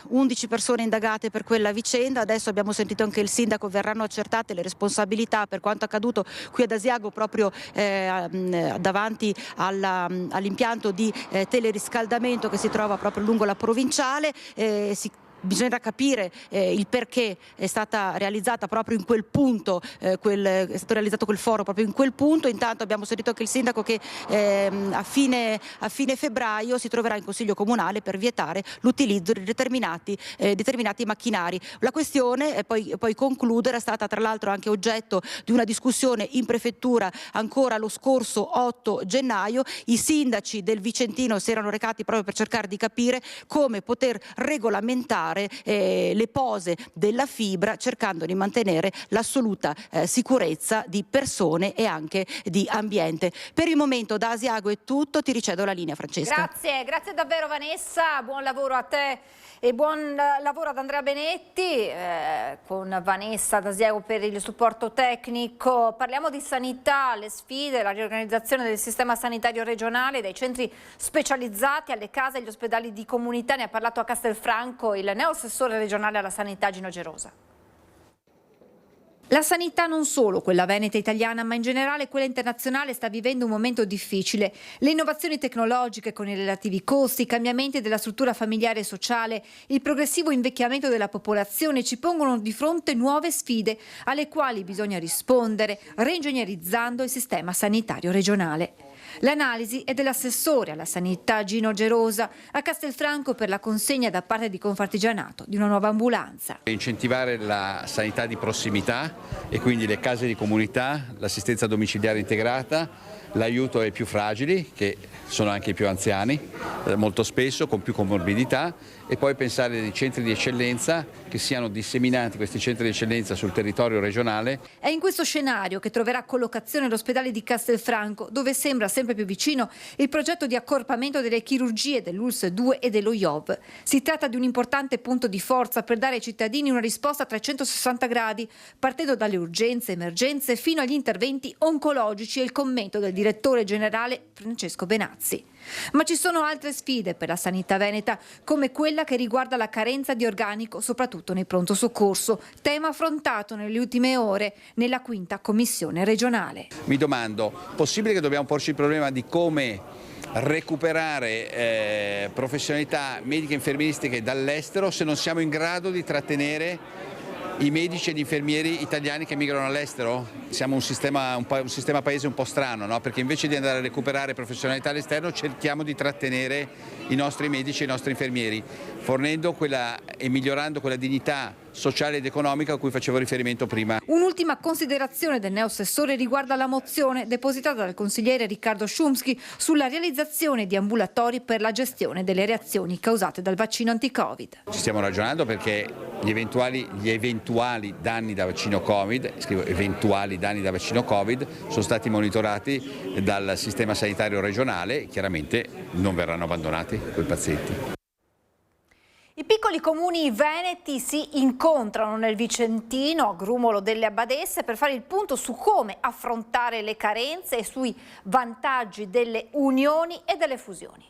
11 persone indagate per quella vicenda. Adesso abbiamo sentito anche il sindaco, verranno accertate le responsabilità per quanto accaduto qui ad Asiago, proprio davanti all'impianto di teleriscaldamento che si trova proprio lungo la provinciale. Si bisognerà capire il perché è stata realizzata proprio in quel punto, è stato realizzato quel foro proprio in quel punto. Intanto abbiamo sentito anche il sindaco che a fine febbraio si troverà in Consiglio Comunale per vietare l'utilizzo di determinati macchinari. La questione, poi concludere, è stata tra l'altro anche oggetto di una discussione in prefettura ancora lo scorso 8 gennaio. I sindaci del Vicentino si erano recati proprio per cercare di capire come poter regolamentare le pose della fibra, cercando di mantenere l'assoluta sicurezza di persone e anche di ambiente. Per il momento da Asiago è tutto, ti ricedo la linea, Francesca. Grazie davvero Vanessa, buon lavoro a te e buon lavoro ad Andrea Benetti, con Vanessa D'Asiago per il supporto tecnico. Parliamo di sanità, le sfide, la riorganizzazione del sistema sanitario regionale, dai centri specializzati alle case e agli ospedali di comunità. Ne ha parlato a Castelfranco il neoassessore regionale alla sanità Gino Gerosa. La sanità, non solo quella veneta italiana, ma in generale quella internazionale, sta vivendo un momento difficile. Le innovazioni tecnologiche con i relativi costi, i cambiamenti della struttura familiare e sociale, il progressivo invecchiamento della popolazione ci pongono di fronte nuove sfide alle quali bisogna rispondere, reingegnerizzando il sistema sanitario regionale. L'analisi è dell'assessore alla sanità Gino Gerosa a Castelfranco per la consegna da parte di Confartigianato di una nuova ambulanza. Incentivare la sanità di prossimità e quindi le case di comunità, l'assistenza domiciliare integrata, l'aiuto ai più fragili, che sono anche i più anziani, molto spesso con più comorbidità, e poi pensare ai centri di eccellenza che siano disseminati, questi centri di eccellenza, sul territorio regionale. È in questo scenario che troverà collocazione l'ospedale di Castelfranco, dove sembra sempre più vicino il progetto di accorpamento delle chirurgie dell'ULSS 2 e dello IOV. Si tratta di un importante punto di forza per dare ai cittadini una risposta a 360 gradi, partendo dalle urgenze, emergenze fino agli interventi oncologici, e il commento del direttore generale Francesco Benazzi. Ma ci sono altre sfide per la sanità veneta, come quella che riguarda la carenza di organico, soprattutto nei pronto soccorso, tema affrontato nelle ultime ore nella 5ª commissione regionale. Mi domando, possibile che dobbiamo porci il problema di come recuperare professionalità mediche e infermieristiche dall'estero se non siamo in grado di trattenere i medici e gli infermieri italiani che migrano all'estero? Siamo un sistema paese un po' strano, no? Perché invece di andare a recuperare professionalità all'esterno cerchiamo di trattenere i nostri medici e i nostri infermieri, fornendo e migliorando quella dignità sociale ed economica a cui facevo riferimento prima. Un'ultima considerazione del neoassessore riguarda la mozione depositata dal consigliere Riccardo Szumski sulla realizzazione di ambulatori per la gestione delle reazioni causate dal vaccino anti-Covid. Ci stiamo ragionando perché gli eventuali danni da vaccino Covid, scrivo eventuali danni da vaccino Covid, sono stati monitorati dal sistema sanitario regionale e chiaramente non verranno abbandonati quei pazienti. I piccoli comuni veneti si incontrano nel Vicentino, a Grumolo delle Abbadesse, per fare il punto su come affrontare le carenze e sui vantaggi delle unioni e delle fusioni.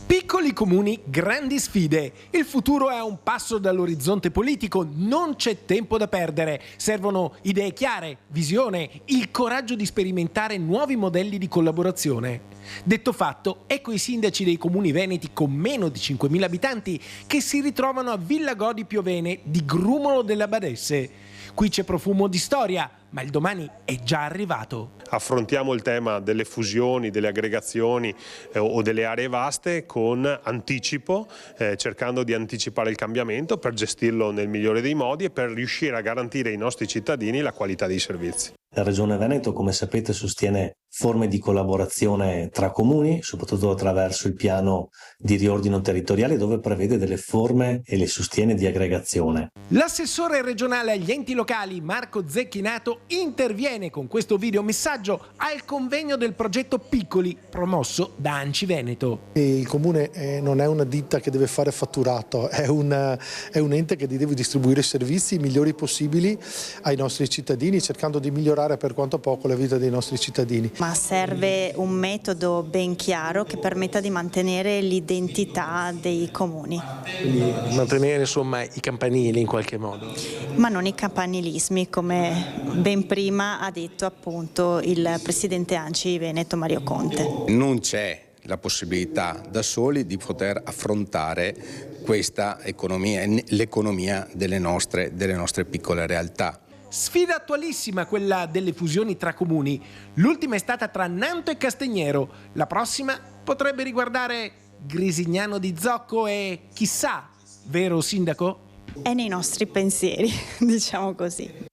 Piccoli comuni, grandi sfide. Il futuro è a un passo dall'orizzonte politico, non c'è tempo da perdere. Servono idee chiare, visione, il coraggio di sperimentare nuovi modelli di collaborazione. Detto fatto, ecco i sindaci dei comuni veneti con meno di 5.000 abitanti che si ritrovano a Villa Godi Piovene di Grumolo delle Abbadesse. Qui c'è profumo di storia, ma il domani è già arrivato. Affrontiamo il tema delle fusioni, delle aggregazioni o delle aree vaste con anticipo, cercando di anticipare il cambiamento per gestirlo nel migliore dei modi e per riuscire a garantire ai nostri cittadini la qualità dei servizi. La Regione Veneto, come sapete, sostiene forme di collaborazione tra comuni, soprattutto attraverso il piano di riordino territoriale, dove prevede delle forme e le sostiene di aggregazione. L'assessore regionale agli enti locali Marco Zecchinato interviene con questo videomessaggio al convegno del progetto Piccoli promosso da ANCI Veneto. Il comune non è una ditta che deve fare fatturato, è un ente che deve distribuire i servizi migliori possibili ai nostri cittadini, cercando di migliorare per quanto poco la vita dei nostri cittadini. Ma serve un metodo ben chiaro che permetta di mantenere l'identità dei comuni. Quindi mantenere insomma i campanili in qualche modo. Ma non i campanilismi, come ben prima ha detto appunto il presidente ANCI Veneto Mario Conte. Non c'è la possibilità da soli di poter affrontare questa economia, l'economia delle nostre piccole realtà. Sfida attualissima quella delle fusioni tra comuni. L'ultima è stata tra Nanto e Castignero. La prossima potrebbe riguardare Grisignano di Zocco e chissà, vero sindaco? È nei nostri pensieri, diciamo così.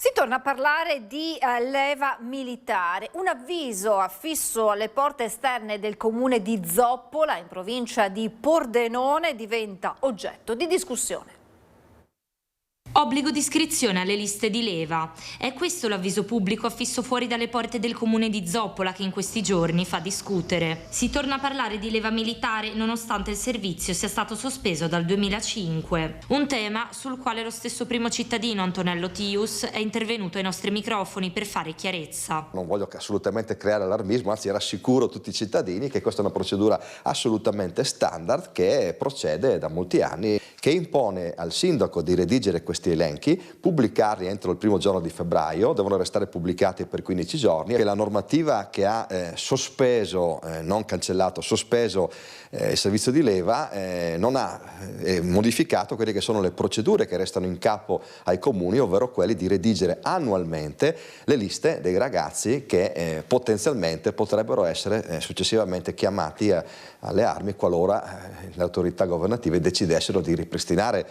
Si torna a parlare di leva militare. Un avviso affisso alle porte esterne del comune di Zoppola, in provincia di Pordenone, diventa oggetto di discussione. Obbligo di iscrizione alle liste di leva. È questo l'avviso pubblico affisso fuori dalle porte del comune di Zoppola che in questi giorni fa discutere. Si torna a parlare di leva militare nonostante il servizio sia stato sospeso dal 2005. Un tema sul quale lo stesso primo cittadino Antonello Tius è intervenuto ai nostri microfoni per fare chiarezza. Non voglio assolutamente creare allarmismo, anzi rassicuro tutti i cittadini che questa è una procedura assolutamente standard che procede da molti anni, che impone al sindaco di redigere questi elenchi, pubblicarli entro il primo giorno di febbraio, devono restare pubblicati per 15 giorni e la normativa che ha sospeso, non cancellato, sospeso il servizio di leva non ha modificato quelle che sono le procedure che restano in capo ai comuni, ovvero quelli di redigere annualmente le liste dei ragazzi che potenzialmente potrebbero essere successivamente chiamati alle armi qualora le autorità governative decidessero di ripristinare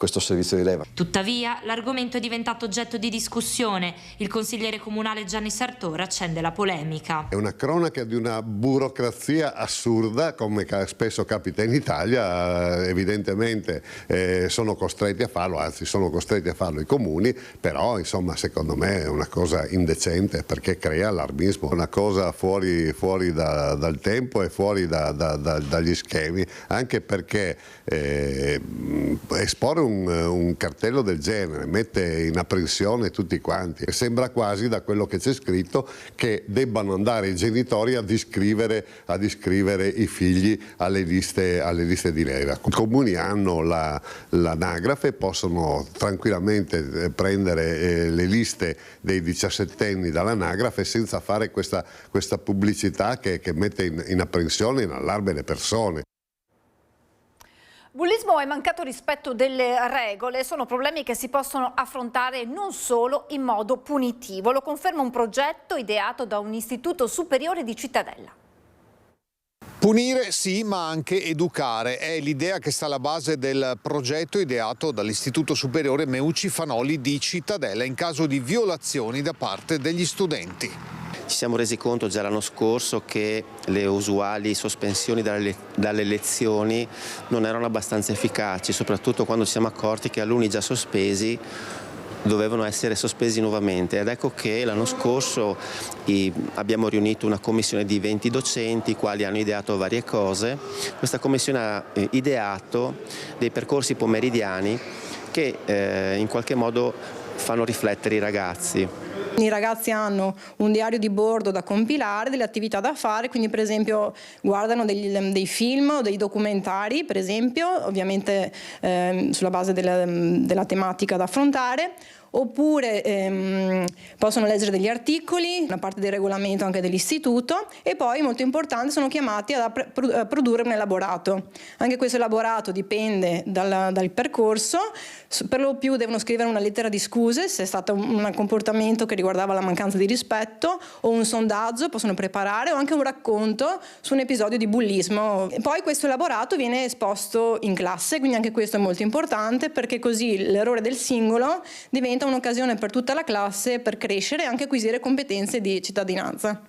questo servizio di leva. Tuttavia, l'argomento è diventato oggetto di discussione. Il consigliere comunale Gianni Sartor accende la polemica. È una cronaca di una burocrazia assurda, come spesso capita in Italia. Evidentemente sono costretti a farlo, anzi sono costretti a farlo i comuni, però insomma secondo me è una cosa indecente perché crea allarmismo, una cosa fuori dal tempo e fuori dagli schemi, anche perché esporre un cartello del genere mette in apprensione tutti quanti e sembra quasi, da quello che c'è scritto, che debbano andare i genitori ad iscrivere i figli alle liste di leva. I comuni hanno l'anagrafe, possono tranquillamente prendere le liste dei 17enni dall'anagrafe senza fare questa pubblicità che mette in apprensione e in allarme le persone. Bullismo e mancato rispetto delle regole sono problemi che si possono affrontare non solo in modo punitivo. Lo conferma un progetto ideato da un istituto superiore di Cittadella. Punire sì, ma anche educare. È l'idea che sta alla base del progetto ideato dall'Istituto Superiore Meucci Fanoli di Cittadella in caso di violazioni da parte degli studenti. Ci siamo resi conto già l'anno scorso che le usuali sospensioni dalle lezioni non erano abbastanza efficaci, soprattutto quando ci siamo accorti che alunni già sospesi dovevano essere sospesi nuovamente, ed ecco che l'anno scorso abbiamo riunito una commissione di 20 docenti, i quali hanno ideato varie cose. Questa commissione ha ideato dei percorsi pomeridiani che in qualche modo fanno riflettere i ragazzi. I ragazzi hanno un diario di bordo da compilare, delle attività da fare, quindi per esempio guardano dei film o dei documentari, per esempio, ovviamente sulla base della tematica da affrontare, oppure possono leggere degli articoli, una parte del regolamento anche dell'istituto, e poi, molto importante, sono chiamati a produrre un elaborato. Anche questo elaborato dipende dal percorso, per lo più devono scrivere una lettera di scuse se è stato un comportamento che riguardava la mancanza di rispetto, o un sondaggio possono preparare, o anche un racconto su un episodio di bullismo. E poi questo elaborato viene esposto in classe, quindi anche questo è molto importante, perché così l'errore del singolo diventa un'occasione per tutta la classe per crescere e anche acquisire competenze di cittadinanza.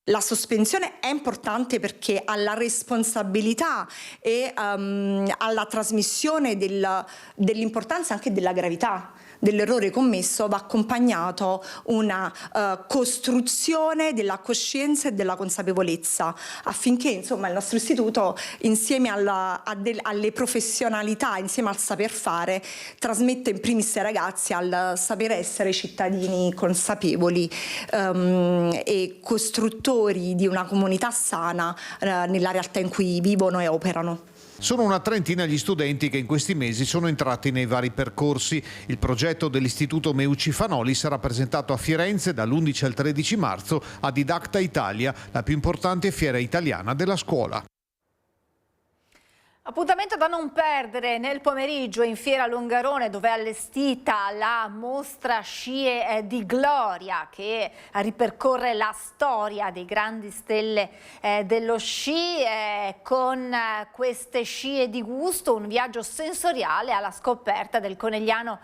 La sospensione è importante perché alla responsabilità e alla trasmissione dell'importanza anche della gravità dell'errore commesso va accompagnato una costruzione della coscienza e della consapevolezza, affinché insomma il nostro istituto, insieme alle professionalità, insieme al saper fare, trasmette in primis ai ragazzi al saper essere cittadini consapevoli e costruttori di una comunità sana nella realtà in cui vivono e operano. Sono una trentina gli studenti che in questi mesi sono entrati nei vari percorsi. Il progetto dell'Istituto Meucci Fanoli sarà presentato a Firenze dall'11 al 13 marzo a Didacta Italia, la più importante fiera italiana della scuola. Appuntamento da non perdere nel pomeriggio in Fiera Longarone, dove è allestita la mostra Scie di Gloria, che ripercorre la storia dei grandi stelle dello sci con queste scie di gusto, un viaggio sensoriale alla scoperta del conegliano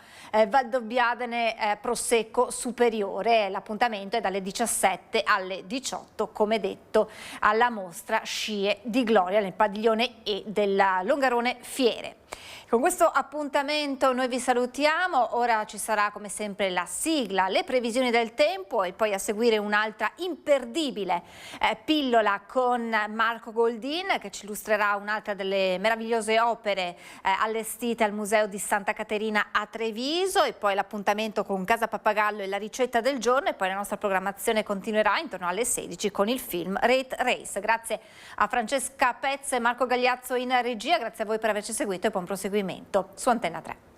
Valdobbiadene Prosecco Superiore. L'appuntamento è dalle 17 alle 18, come detto, alla mostra Scie di Gloria nel padiglione E della Longarone Fiere. Con questo appuntamento noi vi salutiamo, ora ci sarà come sempre la sigla, le previsioni del tempo e poi a seguire un'altra imperdibile pillola con Marco Goldin, che ci illustrerà un'altra delle meravigliose opere allestite al Museo di Santa Caterina a Treviso, e poi l'appuntamento con Casa Pappagallo e la ricetta del giorno, e poi la nostra programmazione continuerà intorno alle 16 con il film Rate Race. Grazie a Francesca Pezza e Marco Gagliazzo in regia, grazie a voi per averci seguito e buon proseguimento su Antenna 3.